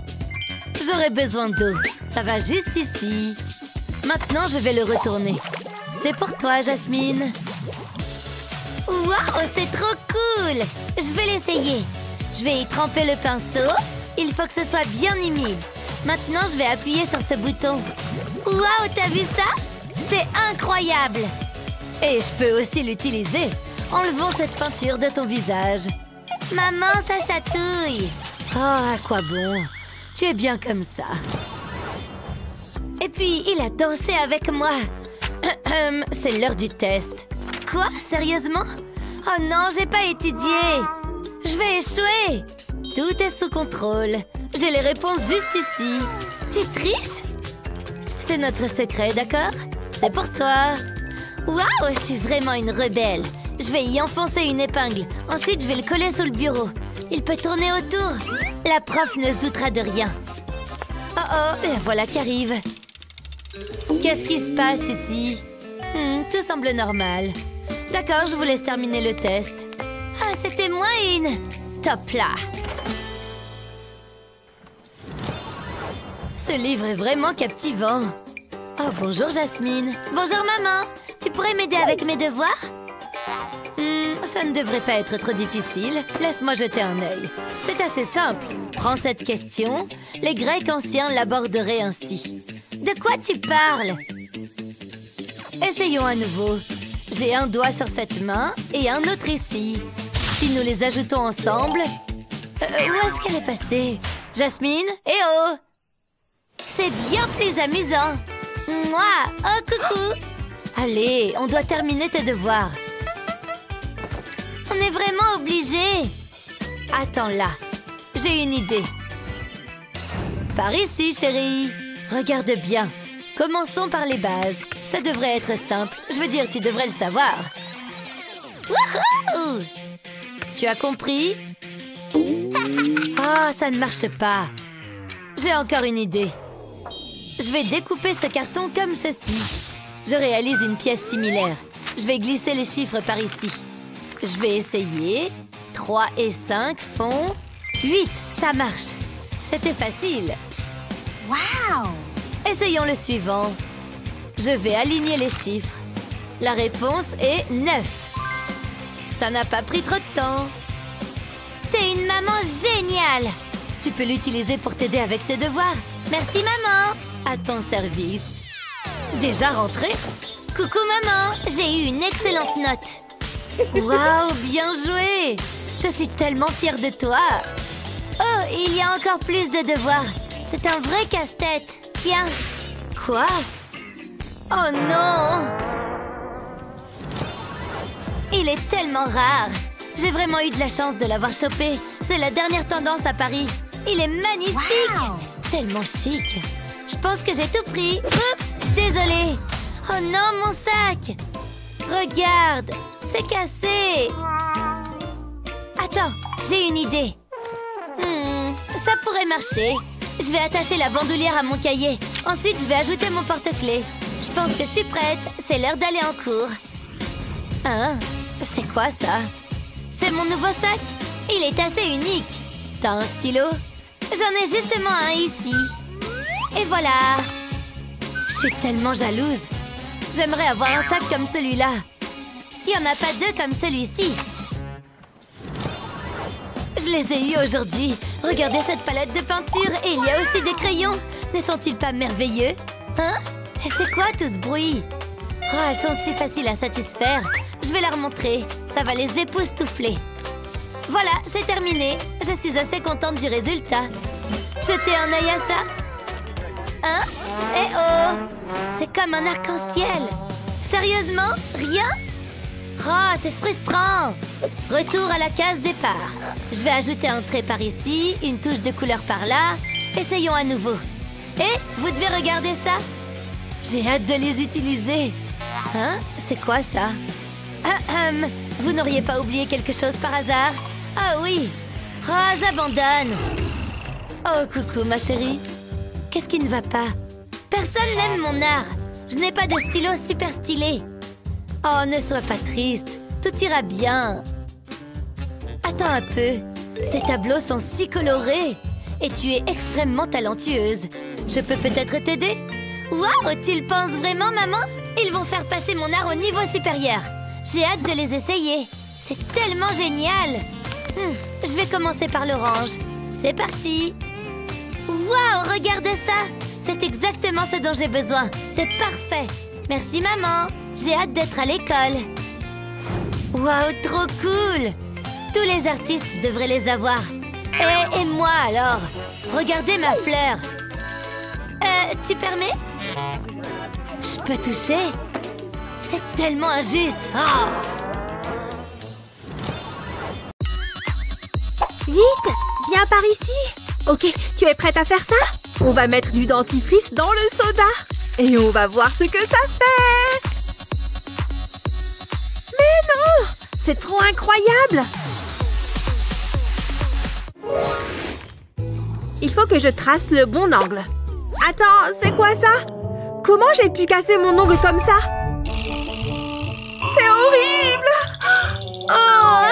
J'aurai besoin d'eau. Ça va juste ici. Maintenant, je vais le retourner. C'est pour toi, Jasmine. Waouh, c'est trop cool. Je vais l'essayer. Je vais y tremper le pinceau. Il faut que ce soit bien humide. Maintenant, je vais appuyer sur ce bouton. Waouh, t'as vu ça? C'est incroyable. Et je peux aussi l'utiliser. Enlevons cette peinture de ton visage. Maman, ça chatouille. Oh, à quoi bon? Tu es bien comme ça. Et puis, il a dansé avec moi. C'est l'heure du test. Quoi? Sérieusement? Oh non, j'ai pas étudié. Je vais échouer. Tout est sous contrôle. J'ai les réponses juste ici. Tu triches? C'est notre secret, d'accord? C'est pour toi. Waouh, je suis vraiment une rebelle. Je vais y enfoncer une épingle. Ensuite, je vais le coller sous le bureau. Il peut tourner autour. La prof ne se doutera de rien. Oh oh, la voilà qui arrive. Qu'est-ce qui se passe ici? Tout semble normal. D'accord, je vous laisse terminer le test. Ah, c'était moi une... Top là. Ce livre est vraiment captivant. Oh, bonjour Jasmine. Bonjour maman. Tu pourrais m'aider avec mes devoirs? Ça ne devrait pas être trop difficile. Laisse-moi jeter un œil. C'est assez simple. Prends cette question. Les Grecs anciens l'aborderaient ainsi. De quoi tu parles? Essayons à nouveau. J'ai un doigt sur cette main et un autre ici. Si nous les ajoutons ensemble... où est-ce qu'elle est passée? Jasmine? Eh oh! C'est bien plus amusant. Moi! Oh, coucou! Allez, on doit terminer tes devoirs. On est vraiment obligés. Attends là. J'ai une idée. Par ici, chérie. Regarde bien. Commençons par les bases. Ça devrait être simple. Je veux dire, tu devrais le savoir. Wouhou! Tu as compris? Ah, ça ne marche pas. J'ai encore une idée. Je vais découper ce carton comme ceci. Je réalise une pièce similaire. Je vais glisser les chiffres par ici. Je vais essayer. 3 et 5 font 8. Ça marche. C'était facile. Wow! Essayons le suivant. Je vais aligner les chiffres. La réponse est 9. Ça n'a pas pris trop de temps. T'es une maman géniale! Tu peux l'utiliser pour t'aider avec tes devoirs. Merci maman! À ton service. Déjà rentré? Coucou maman! J'ai eu une excellente note. Waouh, bien joué! Je suis tellement fière de toi. Oh, il y a encore plus de devoirs. C'est un vrai casse-tête. Tiens. Quoi? Oh non! Il est tellement rare. J'ai vraiment eu de la chance de l'avoir chopé. C'est la dernière tendance à Paris. Il est magnifique! Wow! Tellement chic. Je pense que j'ai tout pris. Oups! Désolée. Oh non, mon sac! Regarde! C'est cassé! Attends, j'ai une idée. Ça pourrait marcher. Je vais attacher la bandoulière à mon cahier. Ensuite, je vais ajouter mon porte-clés. Je pense que je suis prête. C'est l'heure d'aller en cours. Hein? C'est quoi ça? C'est mon nouveau sac. Il est assez unique. T'as un stylo? J'en ai justement un ici. Et voilà. Je suis tellement jalouse. J'aimerais avoir un sac comme celui-là. Il n'y en a pas deux comme celui-ci. Je les ai eus aujourd'hui. Regardez cette palette de peinture. Et il y a aussi des crayons. Ne sont-ils pas merveilleux? Hein? Et c'est quoi tout ce bruit? Oh, elles sont si faciles à satisfaire. Je vais leur montrer. Ça va les époustoufler. Voilà, c'est terminé. Je suis assez contente du résultat. Jetez un œil à ça. Hein? Eh oh! C'est comme un arc-en-ciel. Sérieusement? Rien? Oh, c'est frustrant. Retour à la case départ. Je vais ajouter un trait par ici, une touche de couleur par là. Essayons à nouveau. Et vous devez regarder ça. J'ai hâte de les utiliser. Hein? C'est quoi ça? Vous n'auriez pas oublié quelque chose par hasard? Ah oui. Oh, j'abandonne. Oh, coucou, ma chérie. Qu'est-ce qui ne va pas? Personne n'aime mon art. Je n'ai pas de stylo super stylé. Oh, ne sois pas triste. Tout ira bien. Attends un peu. Ces tableaux sont si colorés. Et tu es extrêmement talentueuse. Je peux peut-être t'aider? Waouh, tu le penses vraiment, maman? Ils vont faire passer mon art au niveau supérieur. J'ai hâte de les essayer. C'est tellement génial. Je vais commencer par l'orange. C'est parti. Waouh, regarde ça. C'est exactement ce dont j'ai besoin. C'est parfait. Merci, maman. J'ai hâte d'être à l'école. Waouh, trop cool. Tous les artistes devraient les avoir. Et moi alors? Regardez ma fleur. Tu permets? Je peux toucher? C'est tellement injuste. Oh. Vite, viens par ici. Ok, tu es prête à faire ça? On va mettre du dentifrice dans le soda. Et on va voir ce que ça fait. Mais non! C'est trop incroyable! Il faut que je trace le bon angle. Attends, c'est quoi ça? Comment j'ai pu casser mon ongle comme ça? C'est horrible! Oh!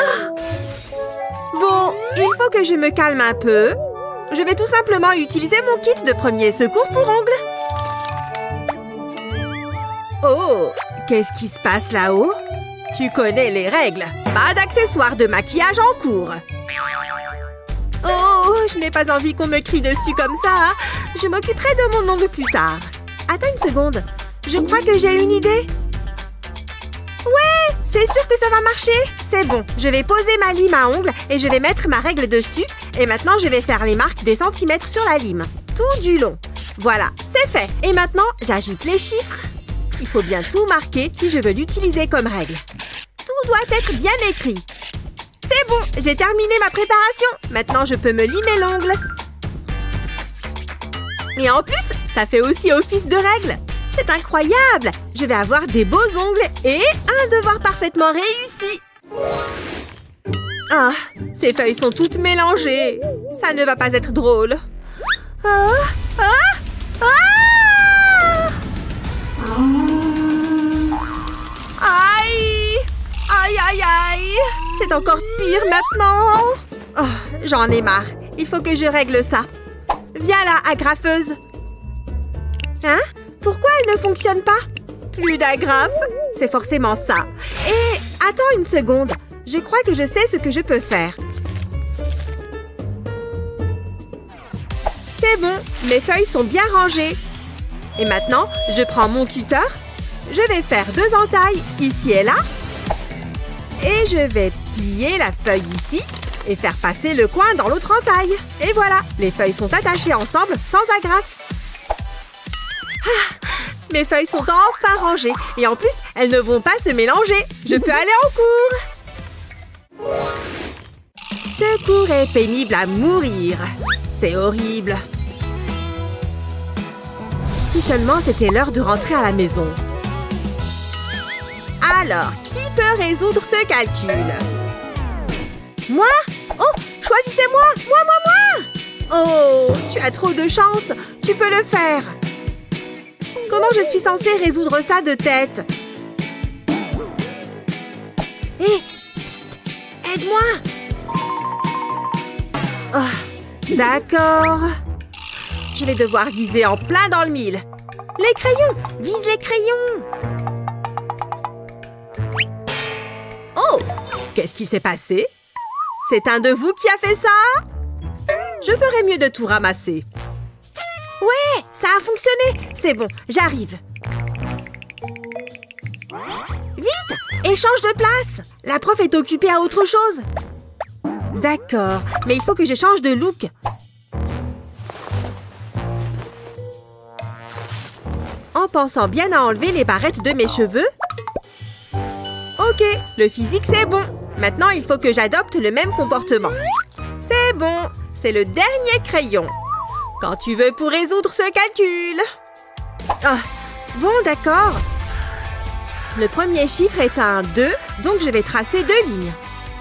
Bon, il faut que je me calme un peu. Je vais tout simplement utiliser mon kit de premier secours pour ongles. Oh! Qu'est-ce qui se passe là-haut? Tu connais les règles. Pas d'accessoires de maquillage en cours. Oh, je n'ai pas envie qu'on me crie dessus comme ça. Je m'occuperai de mon ongle plus tard. Attends une seconde. Je crois que j'ai une idée. Ouais, c'est sûr que ça va marcher. C'est bon, je vais poser ma lime à ongles et je vais mettre ma règle dessus. Et maintenant, je vais faire les marques des centimètres sur la lime. Tout du long. Voilà, c'est fait. Et maintenant, j'ajoute les chiffres. Il faut bien tout marquer si je veux l'utiliser comme règle. Tout doit être bien écrit. C'est bon, j'ai terminé ma préparation. Maintenant, je peux me limer l'ongle. Et en plus, ça fait aussi office de règle. C'est incroyable. Je vais avoir des beaux ongles et un devoir parfaitement réussi. Ah, ces feuilles sont toutes mélangées. Ça ne va pas être drôle. Aïe! Aïe, aïe, aïe! C'est encore pire maintenant. Oh, j'en ai marre. Il faut que je règle ça. Viens là, agrafeuse. Hein? Pourquoi elle ne fonctionne pas? Plus d'agrafe? C'est forcément ça. Et attends une seconde. Je crois que je sais ce que je peux faire. C'est bon, mes feuilles sont bien rangées. Et maintenant, je prends mon cutter. Je vais faire 2 entailles ici et là. Et je vais plier la feuille ici et faire passer le coin dans l'autre entaille. Et voilà, les feuilles sont attachées ensemble sans agrafe. Ah, mes feuilles sont enfin rangées. Et en plus, elles ne vont pas se mélanger. Je peux aller en cours. Ce cours est pénible à mourir. C'est horrible. Si seulement c'était l'heure de rentrer à la maison. Alors, qui peut résoudre ce calcul? Moi? Oh, choisissez-moi! Moi! Oh, tu as trop de chance. Tu peux le faire. Comment je suis censée résoudre ça de tête? Hé! Psst! Aide-moi! Oh, d'accord. Je vais devoir viser en plein dans le mille. Les crayons! Vise les crayons! Oh! Qu'est-ce qui s'est passé? C'est un de vous qui a fait ça? Je ferais mieux de tout ramasser. Ouais! Ça a fonctionné! C'est bon, j'arrive. Vite! Échange de place! La prof est occupée à autre chose. D'accord, mais il faut que je change de look. En pensant bien à enlever les barrettes de mes cheveux. Ok, le physique c'est bon. Maintenant, il faut que j'adopte le même comportement. C'est bon, c'est le dernier crayon. Quand tu veux pour résoudre ce calcul. Ah, bon, d'accord. Le premier chiffre est un 2, donc je vais tracer 2 lignes.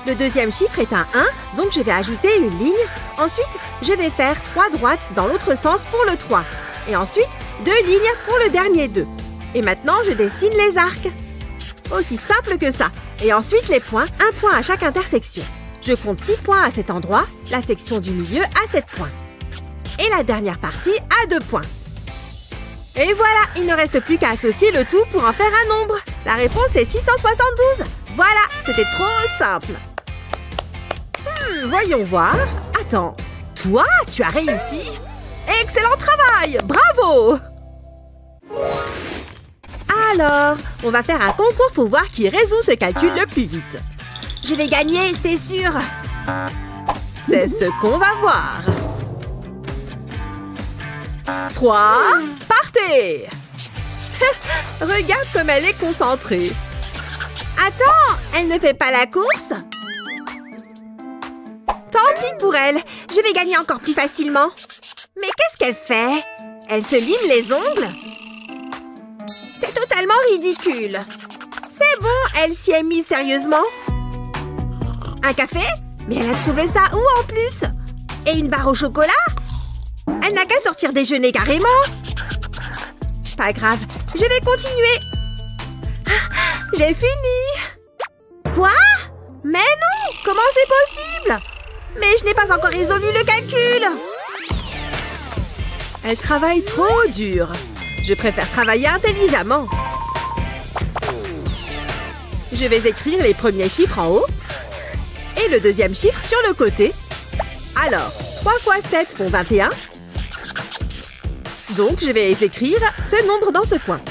Le deuxième chiffre est un 1, donc je vais ajouter une ligne. Ensuite, je vais faire 3 droites dans l'autre sens pour le 3. Et ensuite, 2 lignes pour le dernier 2. Et maintenant, je dessine les arcs. Aussi simple que ça. Et ensuite, les points, un point à chaque intersection. Je compte 6 points à cet endroit, la section du milieu à 7 points. Et la dernière partie à 2 points. Et voilà, il ne reste plus qu'à associer le tout pour en faire un nombre. La réponse est 672. Voilà, c'était trop simple. Voyons voir. Attends, toi, tu as réussi? Excellent travail! Bravo! Alors, on va faire un concours pour voir qui résout ce calcul le plus vite. Je vais gagner, c'est sûr. C'est ce qu'on va voir. 3, partez! Regarde comme elle est concentrée. Attends, elle ne fait pas la course? Tant pis pour elle, je vais gagner encore plus facilement. Mais qu'est-ce qu'elle fait? Elle se lime les ongles? C'est totalement ridicule. C'est bon, elle s'y est mise sérieusement. Un café? Mais elle a trouvé ça où en plus? Et une barre au chocolat? Elle n'a qu'à sortir déjeuner carrément. Pas grave, je vais continuer. J'ai fini. Quoi? Mais non! Comment c'est possible? Mais je n'ai pas encore résolu le calcul. Elle travaille trop dur. Je préfère travailler intelligemment. Je vais écrire les premiers chiffres en haut et le deuxième chiffre sur le côté. Alors, 3 fois 7 font 21. Donc, je vais écrire ce nombre dans ce coin.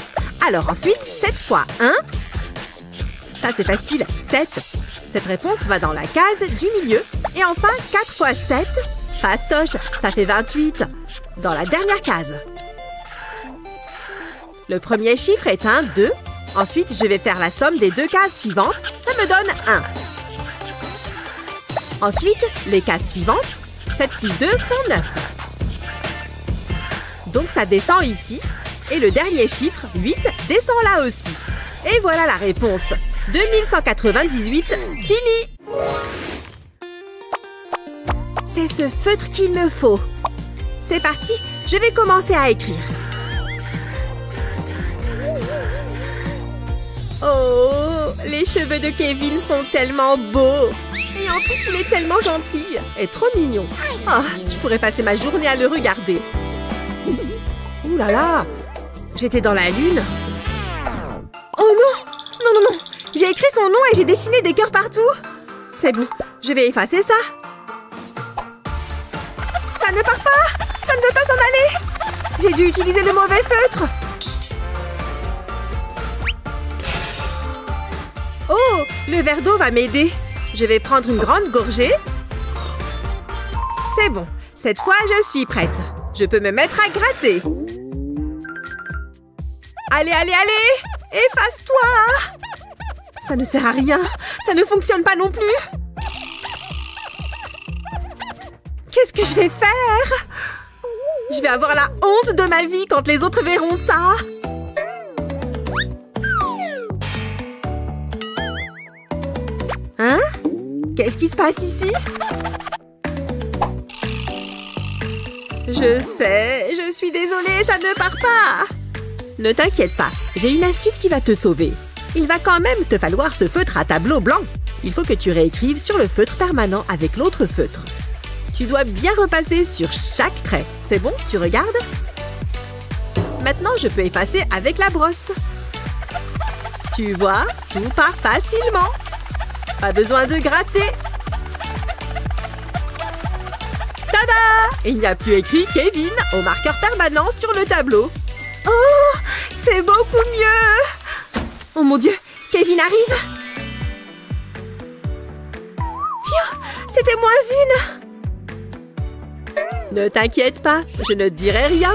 Alors ensuite, 7 fois 1. Ça, c'est facile, 7. Cette réponse va dans la case du milieu. Et enfin, 4 fois 7. Fastoche, ça fait 28. Dans la dernière case. Le premier chiffre est un 2. Ensuite, je vais faire la somme des 2 cases suivantes. Ça me donne 1. Ensuite, les cases suivantes. 7 plus 2 font 9. Donc, ça descend ici. Et le dernier chiffre, 8, descend là aussi. Et voilà la réponse. 2198, fini! C'est ce feutre qu'il me faut. C'est parti, je vais commencer à écrire. Oh, les cheveux de Kevin sont tellement beaux. Et en plus, il est tellement gentil et trop mignon. Oh, je pourrais passer ma journée à le regarder. Ouh là là, j'étais dans la lune. Oh non, non, non, non. J'ai écrit son nom et j'ai dessiné des cœurs partout. C'est bon, je vais effacer ça. Ça ne part pas. Ça ne veut pas s'en aller. J'ai dû utiliser le mauvais feutre. Oh, le verre d'eau va m'aider. Je vais prendre une grande gorgée. C'est bon, cette fois je suis prête. Je peux me mettre à gratter. Allez, allez, allez! Efface-toi! Ça ne sert à rien. Ça ne fonctionne pas non plus. Qu'est-ce que je vais faire? Je vais avoir la honte de ma vie quand les autres verront ça. Hein? Qu'est-ce qui se passe ici? Je sais, je suis désolée, ça ne part pas. Ne t'inquiète pas, j'ai une astuce qui va te sauver. Il va quand même te falloir ce feutre à tableau blanc. Il faut que tu réécrives sur le feutre permanent avec l'autre feutre. Tu dois bien repasser sur chaque trait. C'est bon? Tu regardes? Maintenant, je peux effacer avec la brosse. Tu vois, tout part facilement. Pas besoin de gratter. Tada! Il n'y a plus écrit Kevin au marqueur permanent sur le tableau. Oh, c'est beaucoup mieux! Oh mon Dieu, Kevin arrive! Phew, c'était moins une! Ne t'inquiète pas, je ne dirai rien.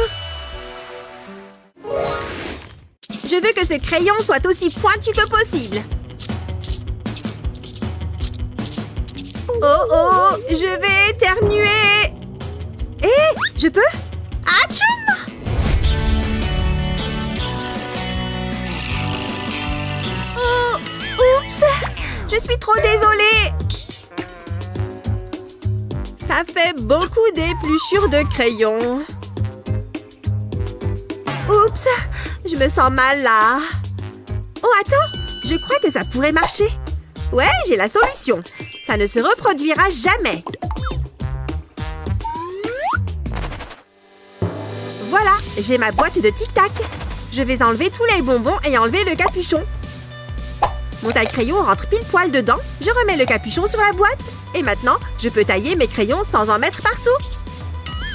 Je veux que ce crayon soit aussi pointu que possible. Oh oh, je vais éternuer. Eh, je peux? Je suis trop désolée. Ça fait beaucoup d'épluchures de crayon. Oups, je me sens mal là. Oh, attends, je crois que ça pourrait marcher. Ouais, j'ai la solution. Ça ne se reproduira jamais. Voilà, j'ai ma boîte de tic-tac. Je vais enlever tous les bonbons et enlever le capuchon. Mon taille-crayon rentre pile poil dedans. Je remets le capuchon sur la boîte. Et maintenant, je peux tailler mes crayons sans en mettre partout.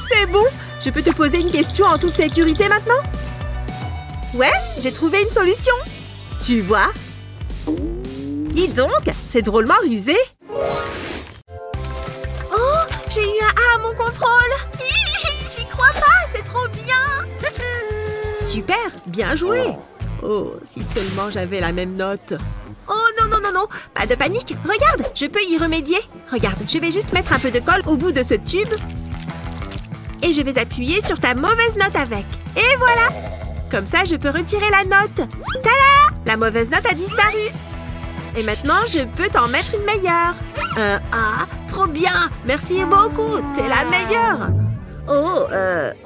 C'est bon. Je peux te poser une question en toute sécurité maintenant? Ouais, j'ai trouvé une solution. Tu vois? Dis donc, c'est drôlement rusé. Oh, j'ai eu un A à mon contrôle. J'y crois pas, c'est trop bien. Super, bien joué. Oh, si seulement j'avais la même note. Oh non, non, non, non, pas de panique. Regarde, je peux y remédier. Regarde, je vais juste mettre un peu de colle au bout de ce tube. Et je vais appuyer sur ta mauvaise note avec. Et voilà. Comme ça, je peux retirer la note. Tada! La mauvaise note a disparu. Et maintenant, je peux t'en mettre une meilleure. Un A. Trop bien. Merci beaucoup. T'es la meilleure. Oh,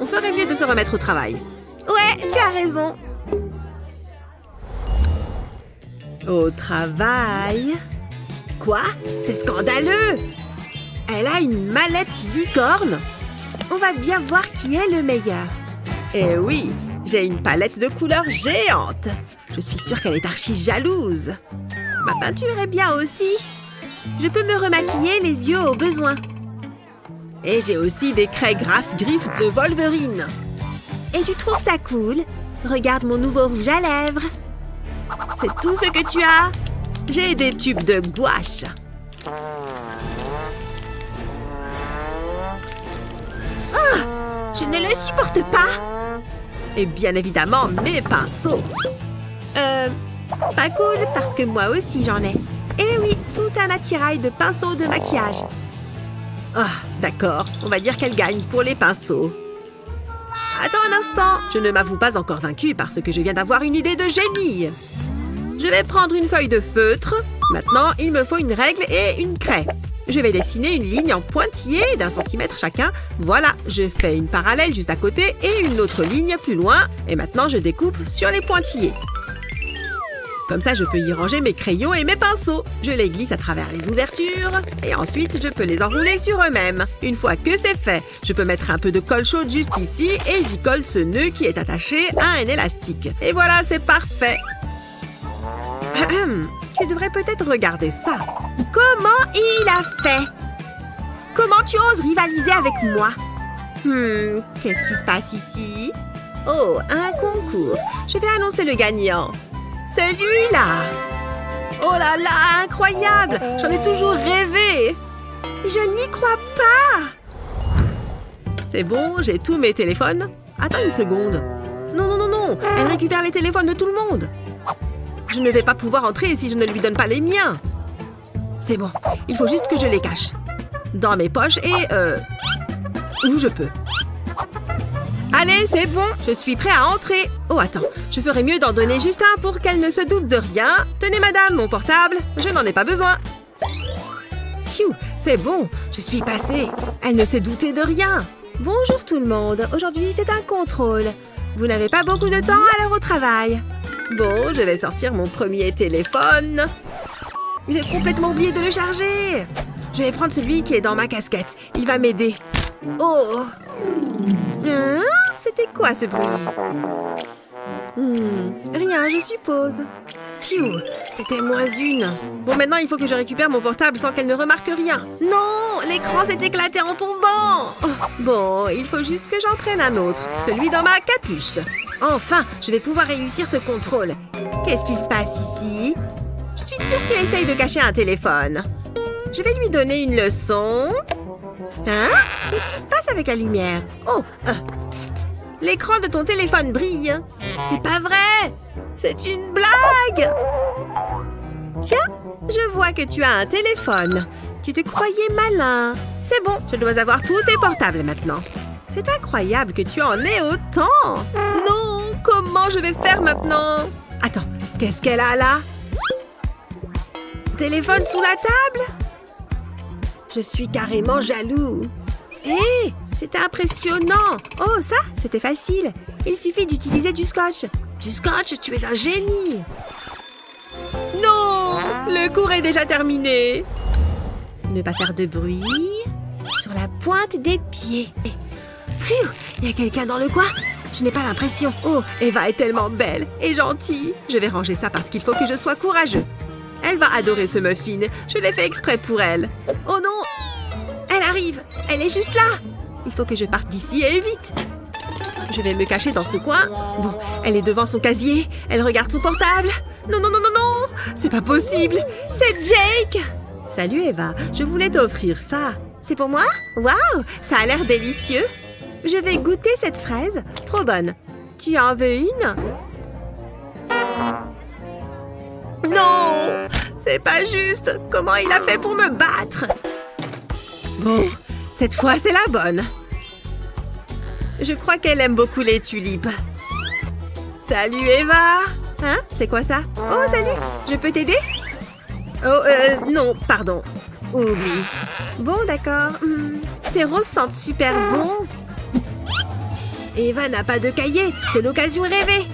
on ferait mieux de se remettre au travail. Ouais, tu as raison. Au travail. Quoi? C'est scandaleux. Elle a une mallette licorne. On va bien voir qui est le meilleur. Eh oui, j'ai une palette de couleurs géante. Je suis sûre qu'elle est archi jalouse. Ma peinture est bien aussi. Je peux me remaquiller les yeux au besoin. Et j'ai aussi des craies grasses griffes de Wolverine. Et tu trouves ça cool? Regarde mon nouveau rouge à lèvres. C'est tout ce que tu as? J'ai des tubes de gouache. Oh, je ne le supporte pas. Et bien évidemment, mes pinceaux. Pas cool parce que moi aussi j'en ai. Et oui, tout un attirail de pinceaux de maquillage. Ah, d'accord. On va dire qu'elle gagne pour les pinceaux. Attends un instant. Je ne m'avoue pas encore vaincue parce que je viens d'avoir une idée de génie. Je vais prendre une feuille de feutre. Maintenant, il me faut une règle et une craie. Je vais dessiner une ligne en pointillé d'1 centimètre chacun. Voilà, je fais une parallèle juste à côté et une autre ligne plus loin. Et maintenant, je découpe sur les pointillés. Comme ça, je peux y ranger mes crayons et mes pinceaux. Je les glisse à travers les ouvertures. Et ensuite, je peux les enrouler sur eux-mêmes. Une fois que c'est fait, je peux mettre un peu de colle chaude juste ici et j'y colle ce nœud qui est attaché à un élastique. Et voilà, c'est parfait. Tu devrais peut-être regarder ça. Comment il a fait? Comment tu oses rivaliser avec moi? Qu'est-ce qui se passe ici? Oh, un concours. Je vais annoncer le gagnant. Celui-là! Oh là là, incroyable! J'en ai toujours rêvé! Je n'y crois pas! C'est bon, j'ai tous mes téléphones. Attends une seconde. Non, non, non, non! Elle récupère les téléphones de tout le monde! Je ne vais pas pouvoir entrer si je ne lui donne pas les miens! C'est bon, il faut juste que je les cache. Dans mes poches et... où je peux. Allez, c'est bon, je suis prêt à entrer. Oh, attends, je ferais mieux d'en donner juste un pour qu'elle ne se doute de rien. Tenez, madame, mon portable, je n'en ai pas besoin. Pfiou, c'est bon, je suis passée. Elle ne s'est doutée de rien. Bonjour tout le monde, aujourd'hui c'est un contrôle. Vous n'avez pas beaucoup de temps à l'heure au travail. Bon, je vais sortir mon premier téléphone. J'ai complètement oublié de le charger. Je vais prendre celui qui est dans ma casquette. Il va m'aider. Oh! C'était quoi ce bruit? Rien, je suppose. Pfiou, c'était -1. Bon, maintenant, il faut que je récupère mon portable sans qu'elle ne remarque rien. Non, l'écran s'est éclaté en tombant. Oh, bon, il faut juste que j'en prenne un autre. Celui dans ma capuche. Enfin, je vais pouvoir réussir ce contrôle. Qu'est-ce qui se passe ici? Je suis sûre qu'il essaye de cacher un téléphone. Je vais lui donner une leçon. Hein? Qu'est-ce qui se passe avec la lumière? Oh, psst. L'écran de ton téléphone brille. C'est pas vrai! C'est une blague! Tiens, je vois que tu as un téléphone. Tu te croyais malin. C'est bon, je dois avoir tous tes portables maintenant. C'est incroyable que tu en aies autant. Non, comment je vais faire maintenant? Attends, qu'est-ce qu'elle a là? téléphone sous la table? Je suis carrément jaloux. Hé, c'était impressionnant. Oh, ça, c'était facile. Il suffit d'utiliser du scotch. Du scotch, tu es un génie. Non, le cours est déjà terminé. Ne pas faire de bruit. Sur la pointe des pieds. Pfiou, il y a quelqu'un dans le coin? Je n'ai pas l'impression. Oh, Eva est tellement belle et gentille. Je vais ranger ça parce qu'il faut que je sois courageux. Elle va adorer ce muffin. Je l'ai fait exprès pour elle. Oh non! Elle arrive! Elle est juste là! Il faut que je parte d'ici et vite! Je vais me cacher dans ce coin. Bon, elle est devant son casier. Elle regarde son portable. Non, non, non, non, non! C'est pas possible! C'est Jake! Salut Eva, je voulais t'offrir ça. C'est pour moi? Waouh! Ça a l'air délicieux! Je vais goûter cette fraise. Trop bonne. Tu en veux une? Non! C'est pas juste! Comment il a fait pour me battre? Bon, cette fois, c'est la bonne. Je crois qu'elle aime beaucoup les tulipes. Salut, Eva! Hein? C'est quoi ça? Oh, salut! Je peux t'aider? Oh, non, pardon. Oublie. Bon, d'accord. Ces roses sentent super bon. Eva n'a pas de cahier. C'est l'occasion rêvée.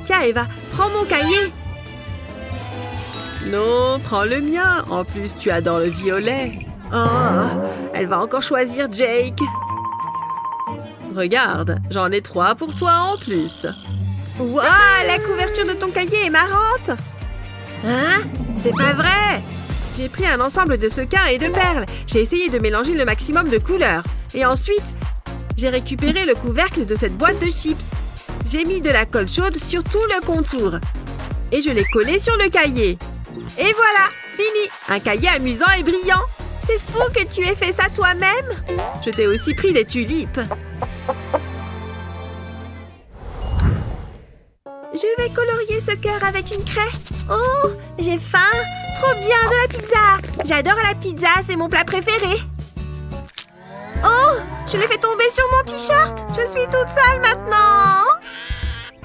Tiens, Eva, prends mon cahier. Non, prends le mien. En plus, tu adores le violet. Oh, elle va encore choisir Jake. Regarde, j'en ai 3 pour toi en plus. Waouh, la couverture de ton cahier est marrante. Hein? C'est pas vrai. J'ai pris un ensemble de sequins et de perles. J'ai essayé de mélanger le maximum de couleurs. Et ensuite, j'ai récupéré le couvercle de cette boîte de chips. J'ai mis de la colle chaude sur tout le contour. Et je l'ai collé sur le cahier. Et voilà, fini. Un cahier amusant et brillant. C'est fou que tu aies fait ça toi-même. Je t'ai aussi pris des tulipes. Je vais colorier ce cœur avec une craie. Oh, j'ai faim. Trop bien, de la pizza. J'adore la pizza, c'est mon plat préféré. Oh, je l'ai fait tomber sur mon t-shirt. Je suis toute sale maintenant.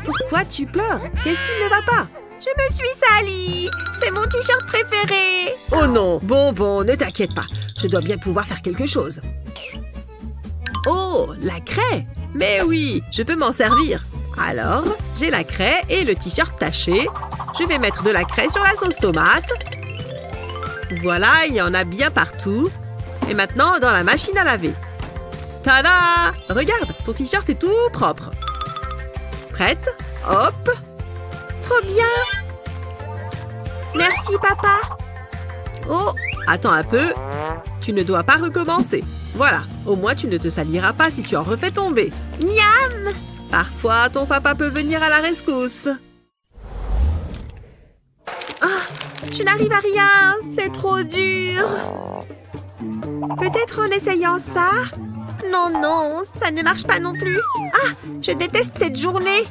Pourquoi tu pleures? Qu'est-ce qui ne va pas? Je me suis salie. C'est mon t-shirt préféré. Oh non, bon, ne t'inquiète pas. Je dois bien pouvoir faire quelque chose. Oh, la craie. Mais oui, je peux m'en servir. Alors, j'ai la craie et le t-shirt taché. Je vais mettre de la craie sur la sauce tomate. Voilà, il y en a bien partout. Et maintenant, dans la machine à laver. Tada! Regarde, ton t-shirt est tout propre. Prête? Hop! Trop bien! Merci, papa! Oh, attends un peu. Tu ne dois pas recommencer. Voilà, au moins tu ne te saliras pas si tu en refais tomber. Miam! Parfois, ton papa peut venir à la rescousse. Oh, je n'arrive à rien. C'est trop dur. Peut-être en essayant ça? Non, ça ne marche pas non plus. Ah, je déteste cette journée.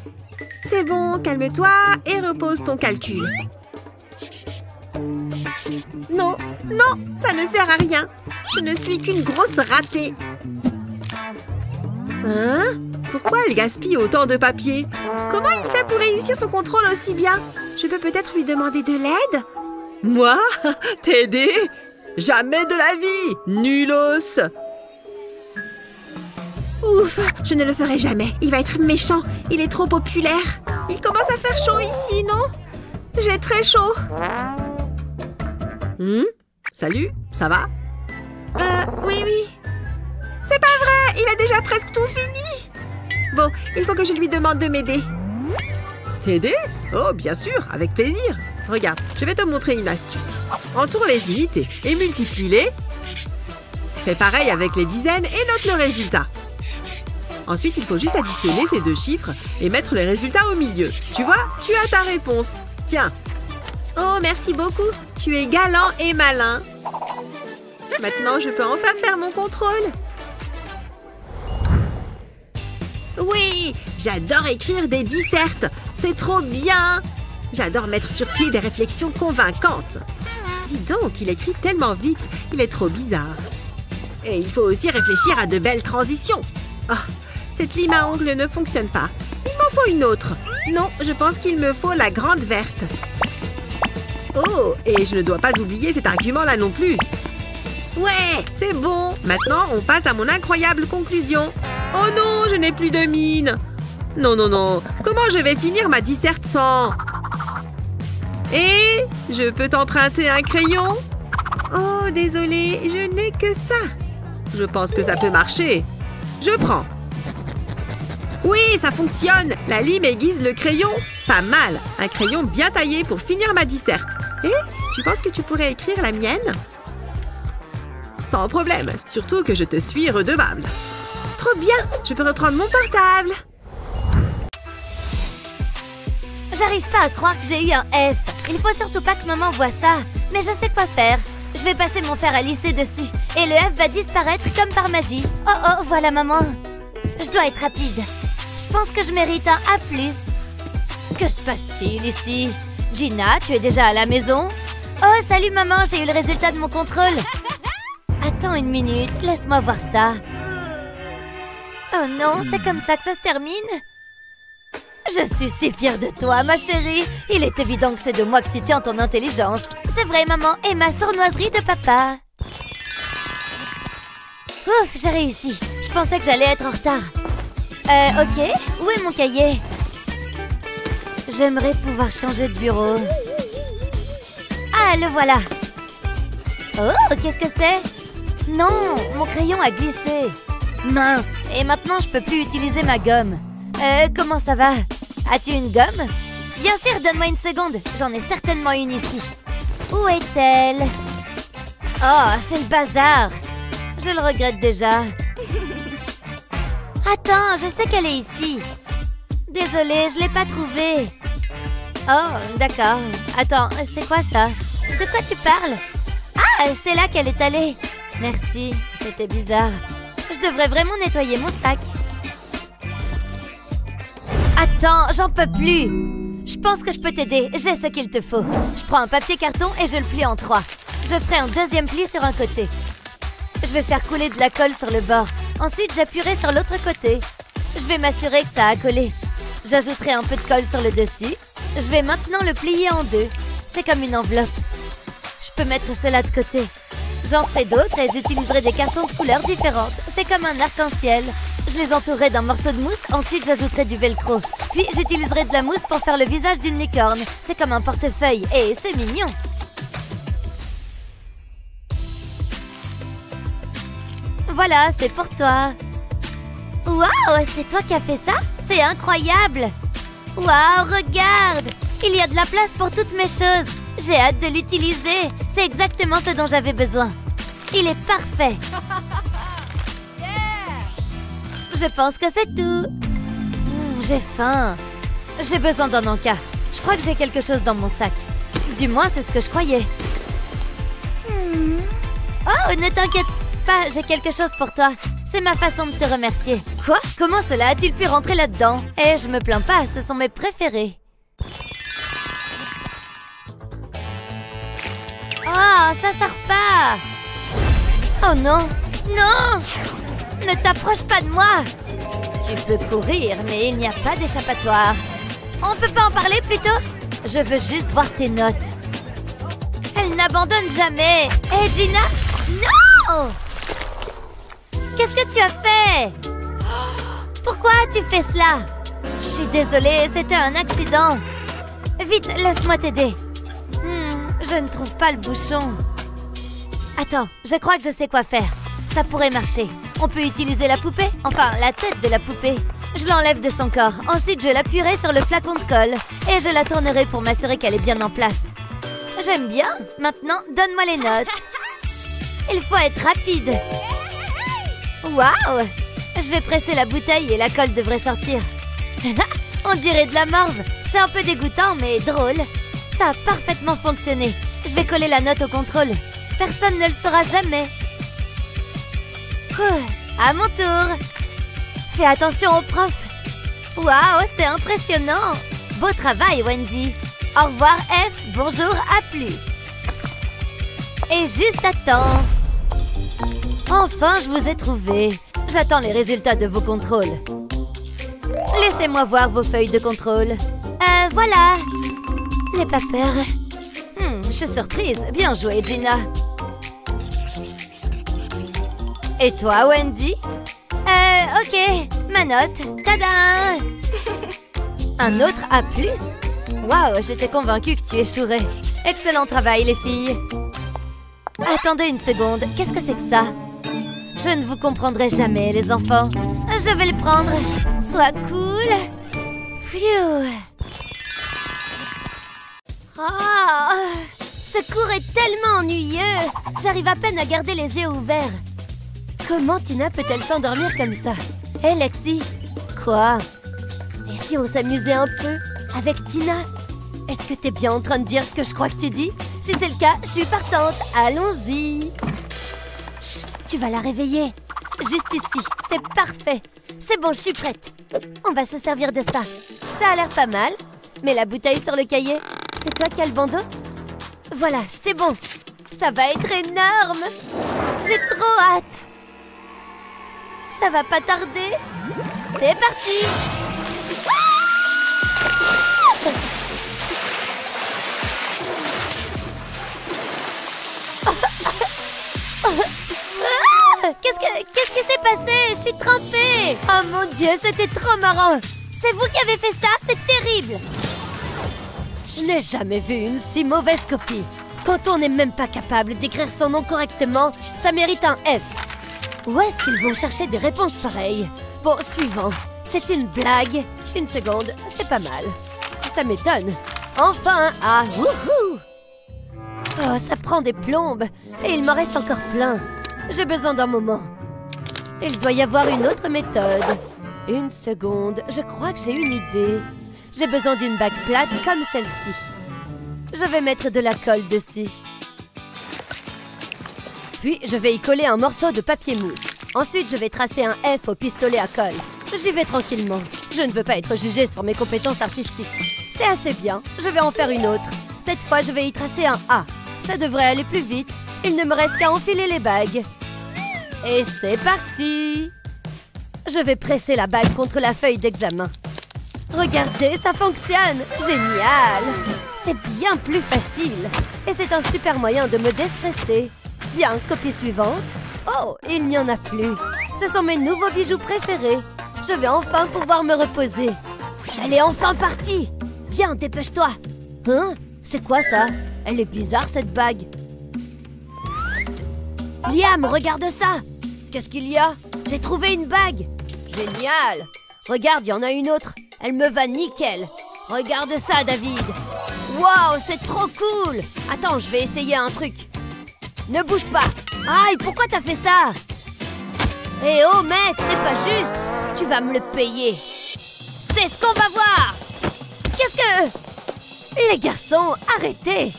C'est bon, calme-toi et repose ton calcul. Non, ça ne sert à rien. Je ne suis qu'une grosse ratée. Hein? Pourquoi elle gaspille autant de papier? Comment il fait pour réussir son contrôle aussi bien? Je peux peut-être lui demander de l'aide? Moi? T'aider? Jamais de la vie! Nulos! Ouf, je ne le ferai jamais. Il va être méchant. Il est trop populaire. Il commence à faire chaud ici, non? J'ai très chaud. Salut, ça va? Oui. C'est pas vrai, il a déjà presque tout fini. Bon, il faut que je lui demande de m'aider. T'aider? Oh, bien sûr, avec plaisir. Regarde, je vais te montrer une astuce. Entoure les unités et multiplie-les. Fais pareil avec les dizaines et note le résultat. Ensuite, il faut juste additionner ces 2 chiffres et mettre les résultats au milieu. Tu vois, tu as ta réponse. Tiens. Oh, merci beaucoup. Tu es galant et malin. Maintenant, je peux enfin faire mon contrôle. Oui, j'adore écrire des dissertes. C'est trop bien. J'adore mettre sur pied des réflexions convaincantes. Dis donc, il écrit tellement vite. Il est trop bizarre. Et il faut aussi réfléchir à de belles transitions. Oh, cette lime à ongles ne fonctionne pas. Il m'en faut une autre. Non, je pense qu'il me faut la grande verte. Oh, et je ne dois pas oublier cet argument-là non plus. Ouais, c'est bon. Maintenant, on passe à mon incroyable conclusion. Oh non, je n'ai plus de mine. Non, non, non. Comment je vais finir ma disserte sans... Et je peux t'emprunter un crayon? Oh, désolé, je n'ai que ça. Je pense que ça peut marcher. Je prends. Oui, ça fonctionne. La lime aiguise le crayon. Pas mal. Un crayon bien taillé pour finir ma disserte. Et tu penses que tu pourrais écrire la mienne? Sans problème. Surtout que je te suis redevable. Trop bien. Je peux reprendre mon portable. J'arrive pas à croire que j'ai eu un F. Il faut surtout pas que maman voie ça. Mais je sais quoi faire. Je vais passer mon fer à lisser dessus. Et le F va disparaître comme par magie. Oh oh, voilà maman. Je dois être rapide. Je pense que je mérite un A+. Que se passe-t-il ici? Gina, tu es déjà à la maison? Oh, salut maman, j'ai eu le résultat de mon contrôle. Attends une minute, laisse-moi voir ça. Oh non, c'est comme ça que ça se termine? Je suis si fière de toi, ma chérie. Il est évident que c'est de moi que tu tiens ton intelligence. C'est vrai, maman, et ma sournoiserie de papa. Ouf, j'ai réussi. Je pensais que j'allais être en retard. Ok, où est mon cahier? J'aimerais pouvoir changer de bureau. Ah, le voilà. Oh, qu'est-ce que c'est? Non, mon crayon a glissé. Mince, et maintenant je peux plus utiliser ma gomme. Comment ça va? As-tu une gomme? Bien sûr, donne-moi une seconde. J'en ai certainement une ici. Où est-elle? Oh, c'est le bazar. Je le regrette déjà. Attends, je sais qu'elle est ici. Désolée, je l'ai pas trouvée. Oh, d'accord. Attends, c'est quoi ça? De quoi tu parles? Ah, c'est là qu'elle est allée. Merci, c'était bizarre. Je devrais vraiment nettoyer mon sac. Attends, j'en peux plus. Je pense que je peux t'aider, j'ai ce qu'il te faut. Je prends un papier carton et je le plie en 3. Je ferai un deuxième pli sur un côté. Je vais faire couler de la colle sur le bord. Ensuite, j'appuierai sur l'autre côté. Je vais m'assurer que ça a collé. J'ajouterai un peu de colle sur le dessus. Je vais maintenant le plier en 2. C'est comme une enveloppe. Je peux mettre cela de côté. J'en ferai d'autres et j'utiliserai des cartons de couleurs différentes. C'est comme un arc-en-ciel. Je les entourerai d'un morceau de mousse, ensuite j'ajouterai du velcro. Puis j'utiliserai de la mousse pour faire le visage d'une licorne. C'est comme un portefeuille et c'est mignon. Voilà, c'est pour toi. Waouh, c'est toi qui as fait ça? C'est incroyable. Waouh, regarde. Il y a de la place pour toutes mes choses. J'ai hâte de l'utiliser. C'est exactement ce dont j'avais besoin. Il est parfait. Je pense que c'est tout. J'ai faim. J'ai besoin d'un encas. Je crois que j'ai quelque chose dans mon sac. Du moins, c'est ce que je croyais. Oh, ne t'inquiète pas, j'ai quelque chose pour toi. C'est ma façon de te remercier. Quoi? Comment cela a-t-il pu rentrer là-dedans? Eh, je me plains pas, ce sont mes préférés. Oh, ça sort pas! Oh non! Non! Ne t'approche pas de moi! Tu peux courir, mais il n'y a pas d'échappatoire. On peut pas en parler plutôt? Je veux juste voir tes notes. Elle n'abandonne jamais! Hé, Gina! Non! Qu'est-ce que tu as fait? Pourquoi tu fais cela? Je suis désolée, c'était un accident. Vite, laisse-moi t'aider. Je ne trouve pas le bouchon. Attends, je crois que je sais quoi faire. Ça pourrait marcher. On peut utiliser la poupée, enfin la tête de la poupée. Je l'enlève de son corps. Ensuite, je l'appuierai sur le flacon de colle et je la tournerai pour m'assurer qu'elle est bien en place. J'aime bien. Maintenant, donne-moi les notes. Il faut être rapide. Waouh! Je vais presser la bouteille et la colle devrait sortir. On dirait de la morve. C'est un peu dégoûtant, mais drôle. Ça a parfaitement fonctionné. Je vais coller la note au contrôle. Personne ne le saura jamais. À mon tour. Fais attention au prof. Waouh, c'est impressionnant. Beau travail, Wendy. Au revoir, F. Bonjour, à plus. Et juste à temps. Enfin, je vous ai trouvé. J'attends les résultats de vos contrôles. Laissez-moi voir vos feuilles de contrôle. Voilà. N'aie pas peur. suis surprise. Bien joué, Gina. Et toi, Wendy? Ok. Ma note. Tada! Un autre A+. Waouh, j'étais convaincue que tu échouerais. Excellent travail, les filles. Attendez une seconde. Qu'est-ce que c'est que ça? Je ne vous comprendrai jamais, les enfants. Je vais le prendre. Sois cool. Phew. Oh, ce cours est tellement ennuyeux. J'arrive à peine à garder les yeux ouverts. Comment Tina peut-elle s'endormir comme ça? Hé, Lexi. Quoi? Et si on s'amusait un peu avec Tina? Est-ce que t'es bien en train de dire ce que je crois que tu dis? Si c'est le cas, je suis partante. Allons-y. Chut, tu vas la réveiller. Juste ici, c'est parfait. C'est bon, je suis prête. On va se servir de ça. Ça a l'air pas mal. Mets la bouteille sur le cahier. C'est toi qui as le bandeau? Voilà, c'est bon. Ça va être énorme. J'ai trop hâte. Ça va pas tarder. C'est parti. Qu'est-ce qui s'est passé? Je suis trempée. Oh mon Dieu, c'était trop marrant. C'est vous qui avez fait ça? C'est terrible. Je n'ai jamais vu une si mauvaise copie. Quand on n'est même pas capable d'écrire son nom correctement, ça mérite un F. Où est-ce qu'ils vont chercher des réponses pareilles? Bon, suivant. C'est une blague. Une seconde, c'est pas mal. Ça m'étonne. Enfin un A. Wouhou! Oh, ça prend des plombes. Et il m'en reste encore plein. J'ai besoin d'un moment. Il doit y avoir une autre méthode. Une seconde, je crois que j'ai une idée. J'ai besoin d'une bague plate comme celle-ci. Je vais mettre de la colle dessus. Puis, je vais y coller un morceau de papier mousse. Ensuite, je vais tracer un F au pistolet à colle. J'y vais tranquillement. Je ne veux pas être jugée sur mes compétences artistiques. C'est assez bien. Je vais en faire une autre. Cette fois, je vais y tracer un A. Ça devrait aller plus vite. Il ne me reste qu'à enfiler les bagues. Et c'est parti! Je vais presser la bague contre la feuille d'examen. Regardez, ça fonctionne! Génial! C'est bien plus facile. Et c'est un super moyen de me déstresser. Bien, copie suivante. Oh, il n'y en a plus. Ce sont mes nouveaux bijoux préférés. Je vais enfin pouvoir me reposer. Elle est enfin partie! Viens, dépêche-toi! Hein? C'est quoi ça? Elle est bizarre, cette bague. Liam, regarde ça! Qu'est-ce qu'il y a? J'ai trouvé une bague! Génial! Regarde, il y en a une autre. Elle me va nickel. Regarde ça, David. Waouh, c'est trop cool! Attends, je vais essayer un truc. Ne bouge pas! Aïe, pourquoi t'as fait ça? Eh oh, mec, c'est pas juste! Tu vas me le payer. C'est ce qu'on va voir! Qu'est-ce que... Les garçons, arrêtez!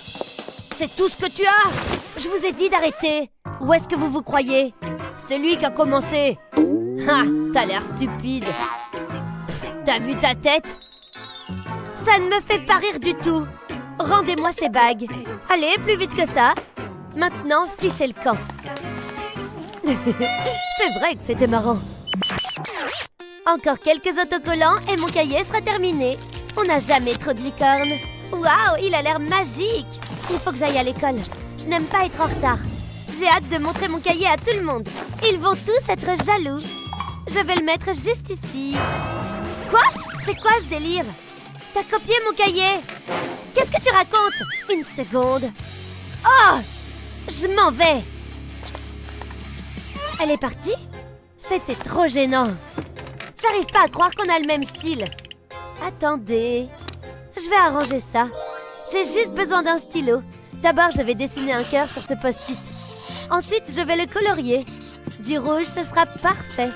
C'est tout ce que tu as? Je vous ai dit d'arrêter. Où est-ce que vous vous croyez? C'est lui qui a commencé. Ah, t'as l'air stupide. T'as vu ta tête? Ça ne me fait pas rire du tout. Rendez-moi ces bagues. Allez, plus vite que ça. Maintenant, fichez le camp. C'est vrai que c'était marrant. Encore quelques autocollants et mon cahier sera terminé. On n'a jamais trop de licornes. Waouh, il a l'air magique. Il faut que j'aille à l'école. Je n'aime pas être en retard. J'ai hâte de montrer mon cahier à tout le monde. Ils vont tous être jaloux. Je vais le mettre juste ici. Quoi? C'est quoi ce délire? T'as copié mon cahier? Qu'est-ce que tu racontes? Une seconde. Oh! Je m'en vais. Elle est partie? C'était trop gênant. J'arrive pas à croire qu'on a le même style. Attendez. Je vais arranger ça. J'ai juste besoin d'un stylo. D'abord, je vais dessiner un cœur sur ce post-it. Ensuite, je vais le colorier. Du rouge, ce sera parfait.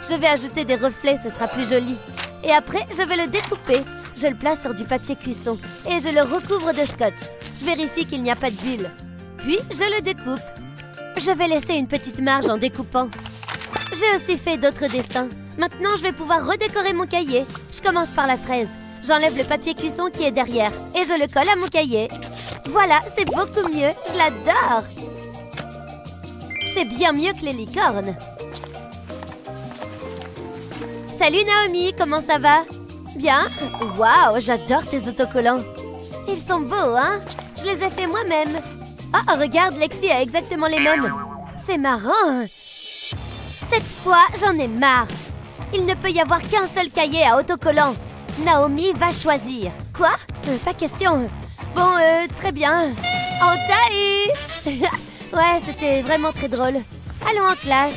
Je vais ajouter des reflets, ce sera plus joli. Et après, je vais le découper. Je le place sur du papier cuisson. Et je le recouvre de scotch. Je vérifie qu'il n'y a pas de bulles. Puis, je le découpe. Je vais laisser une petite marge en découpant. J'ai aussi fait d'autres dessins. Maintenant, je vais pouvoir redécorer mon cahier. Je commence par la fraise. J'enlève le papier cuisson qui est derrière et je le colle à mon cahier. Voilà, c'est beaucoup mieux. Je l'adore. C'est bien mieux que les licornes. Salut Naomi, comment ça va? Bien? Waouh, j'adore tes autocollants. Ils sont beaux, hein? Je les ai fait moi-même. Oh, regarde, Lexi a exactement les mêmes. C'est marrant. Cette fois, j'en ai marre. Il ne peut y avoir qu'un seul cahier à autocollant. Naomi va choisir. Quoi? Pas question. Bon, très bien. En taille. Ouais, c'était vraiment très drôle. Allons en classe.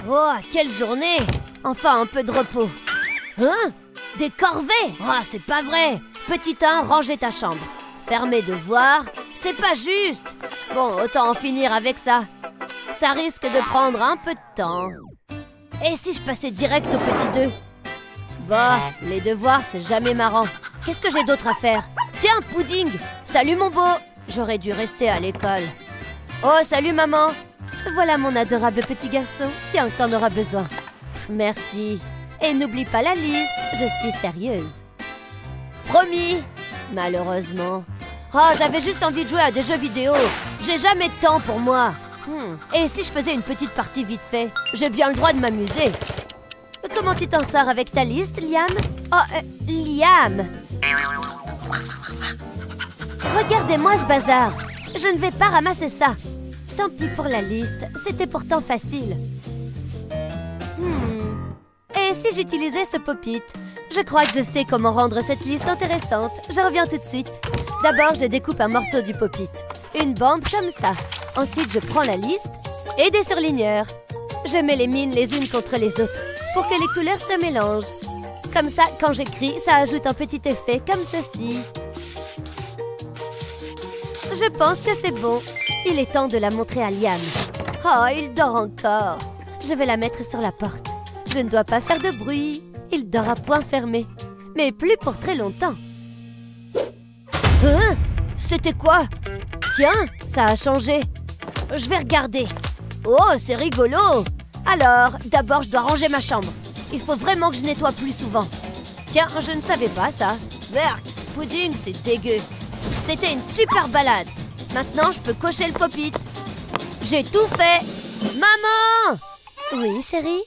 Oh, quelle journée! Enfin, un peu de repos. Hein? Des corvées? Oh, c'est pas vrai! Petit 1, ranger ta chambre. Faire mes devoirs? C'est pas juste! Bon, autant en finir avec ça. Ça risque de prendre un peu de temps. Et si je passais direct au petit 2? Bah, les devoirs, c'est jamais marrant. Qu'est-ce que j'ai d'autre à faire? Tiens, Pudding! Salut mon beau! J'aurais dû rester à l'école. Oh, salut maman! Voilà mon adorable petit garçon. Tiens, t'en auras besoin. Merci. Et n'oublie pas la liste, je suis sérieuse. Promis. Malheureusement. Oh, j'avais juste envie de jouer à des jeux vidéo. J'ai jamais de temps pour moi. Et si je faisais une petite partie vite fait? J'ai bien le droit de m'amuser. Comment tu t'en sors avec ta liste, Liam? Oh, Liam! Regardez-moi ce bazar. Je ne vais pas ramasser ça. Tant pis pour la liste, c'était pourtant facile. Et si j'utilisais ce pop-it? Je crois que je sais comment rendre cette liste intéressante. Je reviens tout de suite. D'abord, je découpe un morceau du pop-it. Une bande comme ça. Ensuite, je prends la liste et des surligneurs. Je mets les mines les unes contre les autres pour que les couleurs se mélangent. Comme ça, quand j'écris, ça ajoute un petit effet comme ceci. Je pense que c'est bon. Il est temps de la montrer à Liam. Oh, il dort encore. Je vais la mettre sur la porte. Je ne dois pas faire de bruit. Il dort à point fermé. Mais plus pour très longtemps. Hein? C'était quoi? Tiens, ça a changé. Je vais regarder. Oh, c'est rigolo. Alors, d'abord, je dois ranger ma chambre. Il faut vraiment que je nettoie plus souvent. Tiens, je ne savais pas ça. Berk, Pudding, c'est dégueu. C'était une super balade. Maintenant, je peux cocher le pop-it. J'ai tout fait. Maman! Oui, chérie?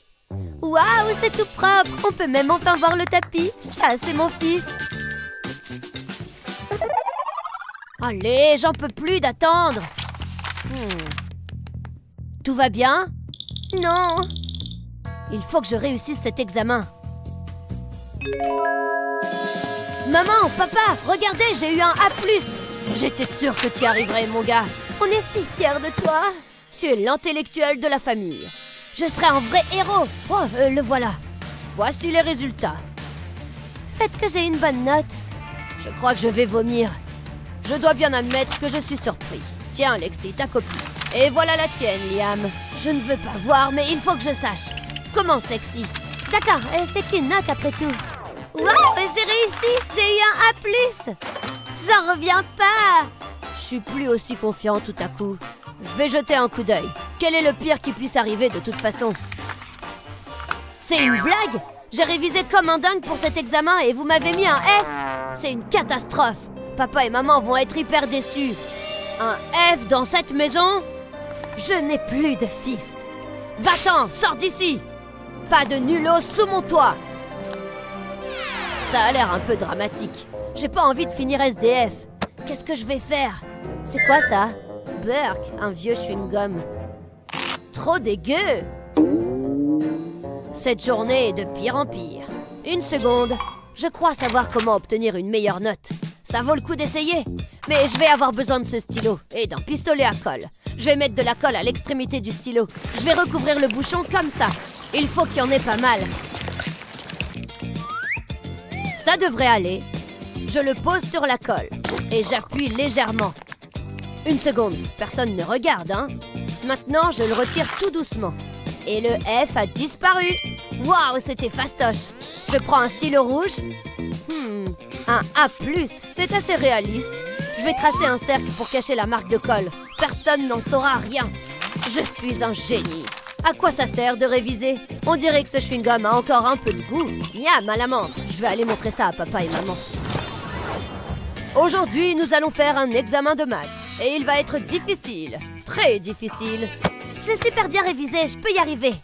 Waouh, c'est tout propre. On peut même enfin voir le tapis. Ça, c'est mon fils. Allez, j'en peux plus d'attendre. Tout va bien? Non. Il faut que je réussisse cet examen. Maman, papa, regardez, j'ai eu un A+. J'étais sûre que tu y arriverais, mon gars. On est si fiers de toi. Tu es l'intellectuel de la famille. Je serai un vrai héros. Oh, le voilà. Voici les résultats. Faites que j'ai une bonne note. Je crois que je vais vomir. Je dois bien admettre que je suis surpris. Tiens, Lexi, ta copie. Et voilà la tienne, Liam. Je ne veux pas voir, mais il faut que je sache. Commence, Lexi. D'accord, c'est qu'une note après tout. Waouh, j'ai réussi. J'ai eu un A+. J'en reviens pas. Je suis plus aussi confiant tout à coup. Je vais jeter un coup d'œil. Quel est le pire qui puisse arriver de toute façon? C'est une blague? J'ai révisé comme un dingue pour cet examen et vous m'avez mis un F. C'est une catastrophe. Papa et maman vont être hyper déçus. Un F dans cette maison? Je n'ai plus de fils. Va-t'en, sors d'ici. Pas de nulos sous mon toit. Ça a l'air un peu dramatique. J'ai pas envie de finir SDF. Qu'est-ce que je vais faire? C'est quoi ça? Burk, un vieux chewing-gum. Trop dégueu. Cette journée est de pire en pire. Une seconde. Je crois savoir comment obtenir une meilleure note. Ça vaut le coup d'essayer. Mais je vais avoir besoin de ce stylo et d'un pistolet à colle. Je vais mettre de la colle à l'extrémité du stylo. Je vais recouvrir le bouchon comme ça. Il faut qu'il y en ait pas mal. Ça devrait aller. Je le pose sur la colle et j'appuie légèrement. Une seconde, personne ne regarde, hein? Maintenant, je le retire tout doucement. Et le F a disparu. Waouh, c'était fastoche. Je prends un stylo rouge. Un A+, c'est assez réaliste. Je vais tracer un cercle pour cacher la marque de colle. Personne n'en saura rien. Je suis un génie. À quoi ça sert de réviser? On dirait que ce chewing-gum a encore un peu de goût. Miam à la menthe. Je vais aller montrer ça à papa et maman. Aujourd'hui, nous allons faire un examen de maths. Et il va être difficile. Très difficile. J'ai super bien révisé, je peux y arriver.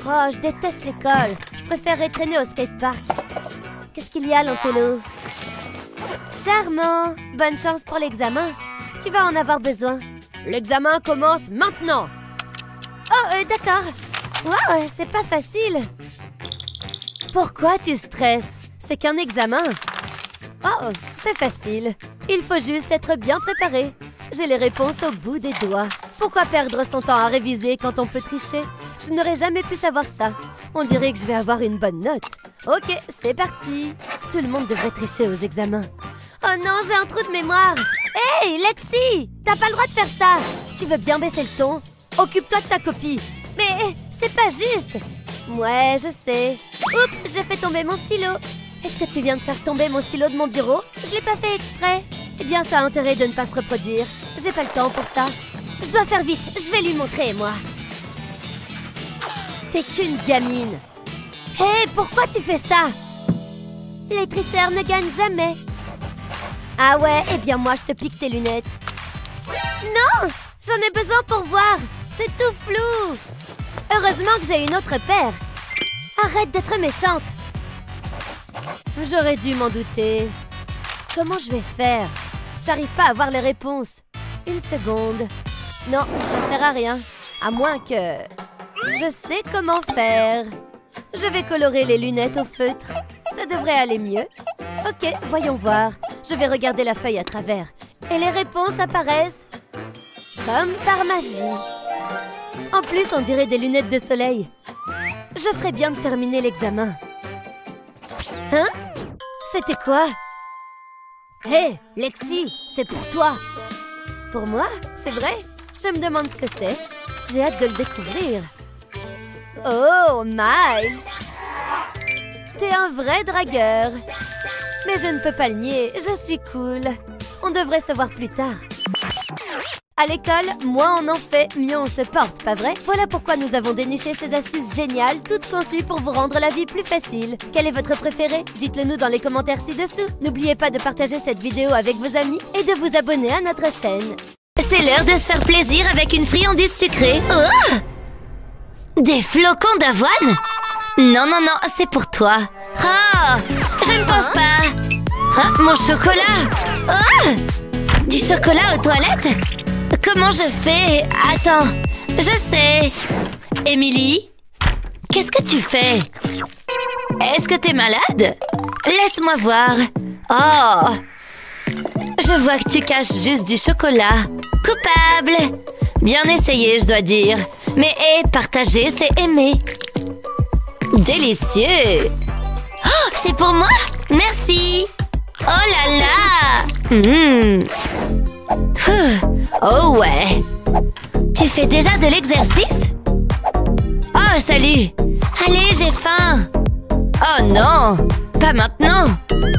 Oh, je déteste l'école. Je préférerais traîner au skatepark. Qu'est-ce qu'il y a, Lantello? charmant. Bonne chance pour l'examen. Tu vas en avoir besoin. L'examen commence maintenant. Oh, d'accord. Wow, c'est pas facile. Pourquoi tu stresses? C'est qu'un examen. Oh, c'est facile. Il faut juste être bien préparé. J'ai les réponses au bout des doigts. Pourquoi perdre son temps à réviser quand on peut tricher? Je n'aurais jamais pu savoir ça. On dirait que je vais avoir une bonne note. Ok, c'est parti. Tout le monde devrait tricher aux examens. Oh non, j'ai un trou de mémoire. Hey, Lexi! T'as pas le droit de faire ça. Tu veux bien baisser le ton? Occupe-toi de ta copie. Mais c'est pas juste. Ouais, je sais. Oups, j'ai fait tomber mon stylo. Est-ce que tu viens de faire tomber mon stylo de mon bureau? Je l'ai pas fait exprès. Eh bien, ça a intérêt de ne pas se reproduire. J'ai pas le temps pour ça. Je dois faire vite. Je vais lui montrer, moi. T'es qu'une gamine. Hé, pourquoi tu fais ça? Les tricheurs ne gagnent jamais. Ah ouais, eh bien moi, je te pique tes lunettes. Non! J'en ai besoin pour voir. C'est tout flou. Heureusement que j'ai une autre paire. Arrête d'être méchante. J'aurais dû m'en douter. Comment je vais faire? J'arrive pas à voir les réponses. Une seconde. Non, ça sert à rien. À moins que... Je sais comment faire. Je vais colorer les lunettes au feutre. Ça devrait aller mieux. Ok, voyons voir. Je vais regarder la feuille à travers. Et les réponses apparaissent comme par magie. En plus, on dirait des lunettes de soleil. Je ferais bien de terminer l'examen. Hein? C'était quoi? Hé, Lexi, c'est pour toi. Pour moi? C'est vrai? Je me demande ce que c'est. J'ai hâte de le découvrir. Oh, Miles! T'es un vrai dragueur. Mais je ne peux pas le nier, je suis cool. On devrait se voir plus tard. À l'école, moins on en fait, mieux on se porte, pas vrai? Voilà pourquoi nous avons déniché ces astuces géniales, toutes conçues pour vous rendre la vie plus facile. Quel est votre préféré? Dites-le nous dans les commentaires ci-dessous. N'oubliez pas de partager cette vidéo avec vos amis et de vous abonner à notre chaîne. C'est l'heure de se faire plaisir avec une friandise sucrée. Oh! Des flocons d'avoine? Non, non, non, c'est pour toi. Oh! Je ne pense pas. Ah, mon chocolat! Oh! Du chocolat aux toilettes? Comment je fais? Attends, je sais. Émilie, qu'est-ce que tu fais? Est-ce que t'es malade? Laisse-moi voir. Oh! Je vois que tu caches juste du chocolat. Coupable! Bien essayé, je dois dire. Mais partager, c'est aimer. Délicieux! Oh, c'est pour moi? Merci! Oh là là! Oh ouais! Tu fais déjà de l'exercice? Oh, salut! Allez, j'ai faim! Oh non! Pas maintenant!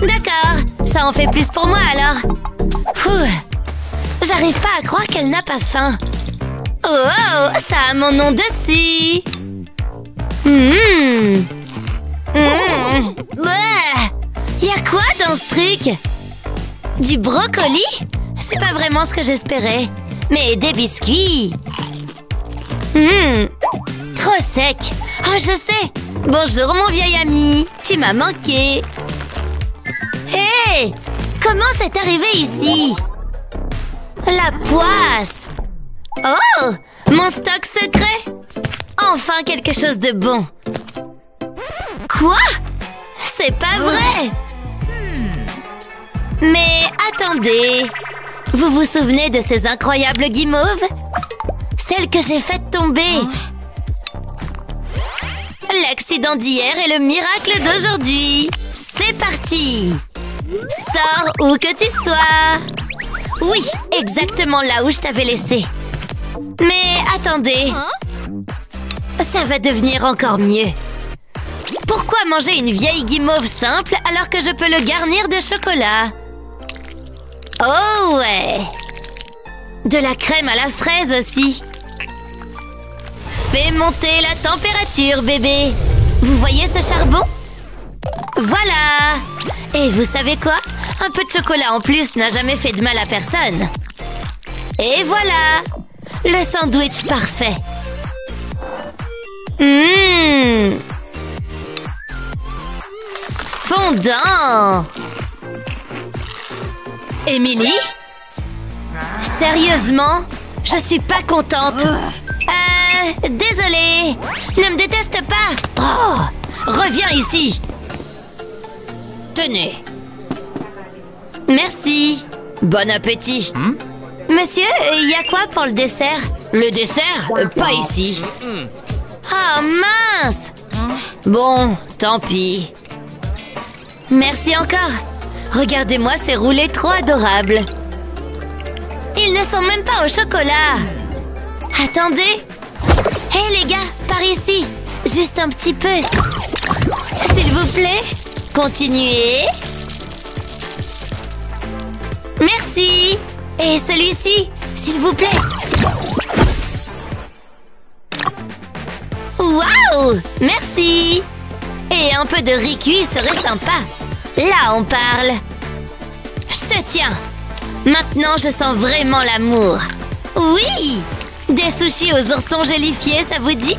D'accord, ça en fait plus pour moi alors! J'arrive pas à croire qu'elle n'a pas faim! Oh, ça a mon nom dessus! Y'a quoi dans ce truc? Du brocoli? C'est pas vraiment ce que j'espérais. Mais des biscuits. Trop sec. Oh, je sais. Bonjour, mon vieil ami. Tu m'as manqué. Hé! Comment c'est arrivé ici? La poisse. Oh! Mon stock secret. Enfin quelque chose de bon. Quoi? C'est pas vrai! Mais attendez, vous vous souvenez de ces incroyables guimauves? Celles que j'ai faites tomber. L'accident d'hier est le miracle d'aujourd'hui. C'est parti! Sors où que tu sois. Oui, exactement là où je t'avais laissé. Mais attendez, ça va devenir encore mieux. Pourquoi manger une vieille guimauve simple alors que je peux le garnir de chocolat? Oh ouais! De la crème à la fraise aussi. Fais monter la température, bébé. Vous voyez ce charbon? Voilà! Et vous savez quoi? Un peu de chocolat en plus n'a jamais fait de mal à personne. Et voilà! Le sandwich parfait. Fondant! Emily? Sérieusement? Je suis pas contente. Désolée. Ne me déteste pas. Oh, reviens ici. Tenez. Merci. Bon appétit. Monsieur, il y a quoi pour le dessert? Le dessert? Pas ici. Oh mince. Bon, tant pis. Merci encore. Regardez-moi ces roulés trop adorables. Ils ne sont même pas au chocolat. Attendez. Hé les gars, par ici. Juste un petit peu. S'il vous plaît. Continuez. Merci. Et celui-ci, s'il vous plaît. Waouh! Merci. Et un peu de riz cuit serait sympa. Là, on parle. Je te tiens. Maintenant, je sens vraiment l'amour. Oui! Des sushis aux oursons gélifiés, ça vous dit?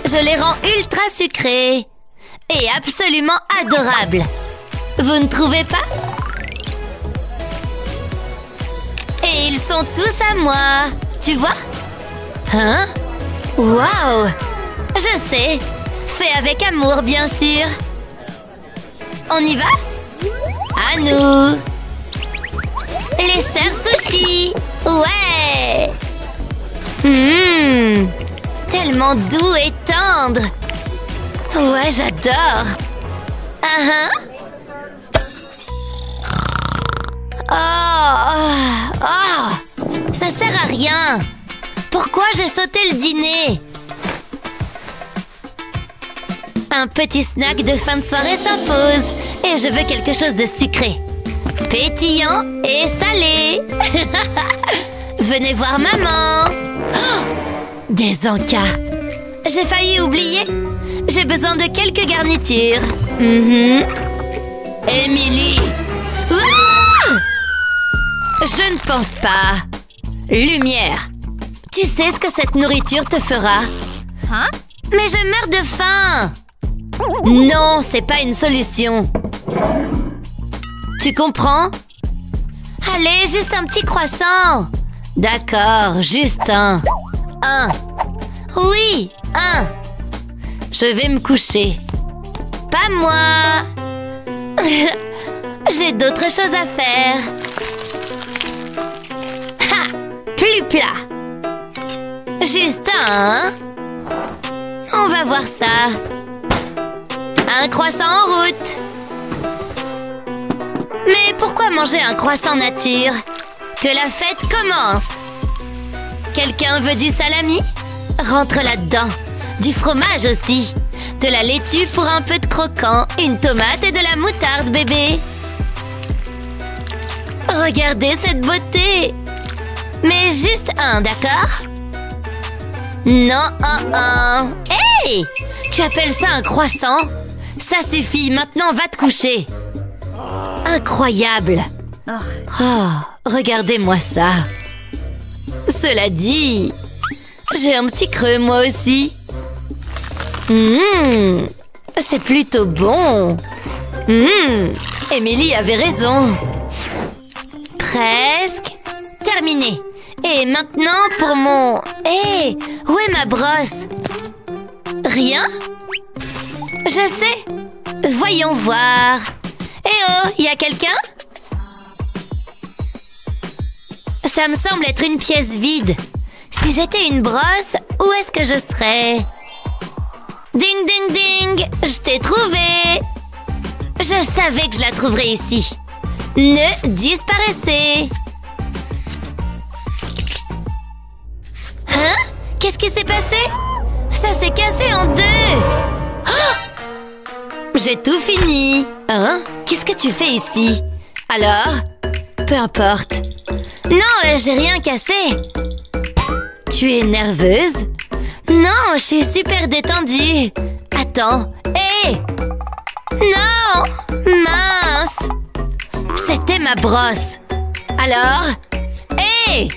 Je les rends ultra sucrés. Et absolument adorables. Vous ne trouvez pas? Et ils sont tous à moi. Tu vois? Hein? Waouh! Je sais. Fait avec amour, bien sûr. On y va? À nous. Les sœurs sushis. Ouais. Tellement doux et tendre. Ouais, j'adore. Ça sert à rien. Pourquoi j'ai sauté le dîner? Un petit snack de fin de soirée s'impose. Et je veux quelque chose de sucré. Pétillant et salé. Venez voir maman. Oh, des encas. J'ai failli oublier. J'ai besoin de quelques garnitures. Emily. Je ne pense pas. Lumière. Tu sais ce que cette nourriture te fera? Hein? Mais je meurs de faim. Non, c'est pas une solution. Tu comprends? Allez, juste un petit croissant. D'accord, juste un. Oui, un. Je vais me coucher. Pas moi. J'ai d'autres choses à faire. Plus plat. Juste un. On va voir ça. Un croissant en route. Mais pourquoi manger un croissant nature? Que la fête commence. Quelqu'un veut du salami? Rentre là-dedans. Du fromage aussi. De la laitue pour un peu de croquant. Une tomate et de la moutarde, bébé. Regardez cette beauté. Mais juste un, d'accord? Non, un. Hey! Tu appelles ça un croissant? Ça suffit, maintenant va te coucher. Incroyable. Oh, regardez-moi ça. Cela dit, j'ai un petit creux moi aussi. C'est plutôt bon. Emily avait raison. Presque. Terminé. Et maintenant pour mon... Hé, où est ma brosse? Rien? Je sais. Voyons voir. Eh oh, y a quelqu'un? Ça me semble être une pièce vide. Si j'étais une brosse, où est-ce que je serais? Ding, ding, ding! Je t'ai trouvé! Je savais que je la trouverais ici. Ne disparaissez! Hein? Qu'est-ce qui s'est passé? Ça s'est cassé en deux! Oh! J'ai tout fini! Hein? Qu'est-ce que tu fais ici? Alors? Peu importe. Non, j'ai rien cassé! Tu es nerveuse? Non, je suis super détendue! Attends! Hé! Non! Mince! C'était ma brosse! Alors? Hé!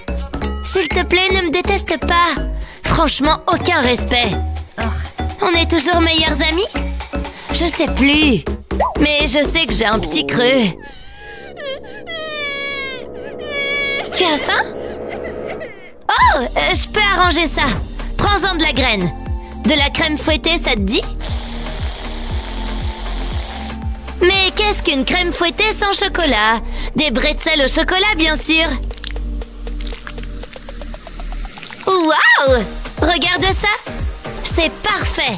S'il te plaît, ne me déteste pas! Franchement, aucun respect! On est toujours meilleurs amis? Je sais plus! Mais je sais que j'ai un petit creux! Tu as faim? Oh, je peux arranger ça. Prends-en de la graine. De la crème fouettée, ça te dit? Mais qu'est-ce qu'une crème fouettée sans chocolat? Des bretzels au chocolat, bien sûr. Waouh! Regarde ça! C'est parfait!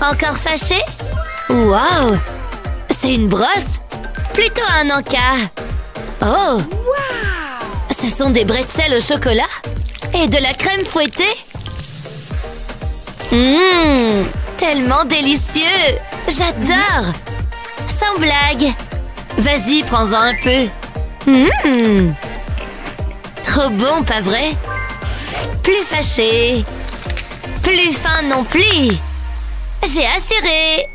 Encore fâché? Waouh! C'est une brosse? Plutôt un encas. Oh! Ce sont des bretzels au chocolat? Et de la crème fouettée? Tellement délicieux! J'adore! Sans blague! Vas-y, prends-en un peu. Trop bon, pas vrai? Plus fâché. Plus faim non plus. J'ai assuré.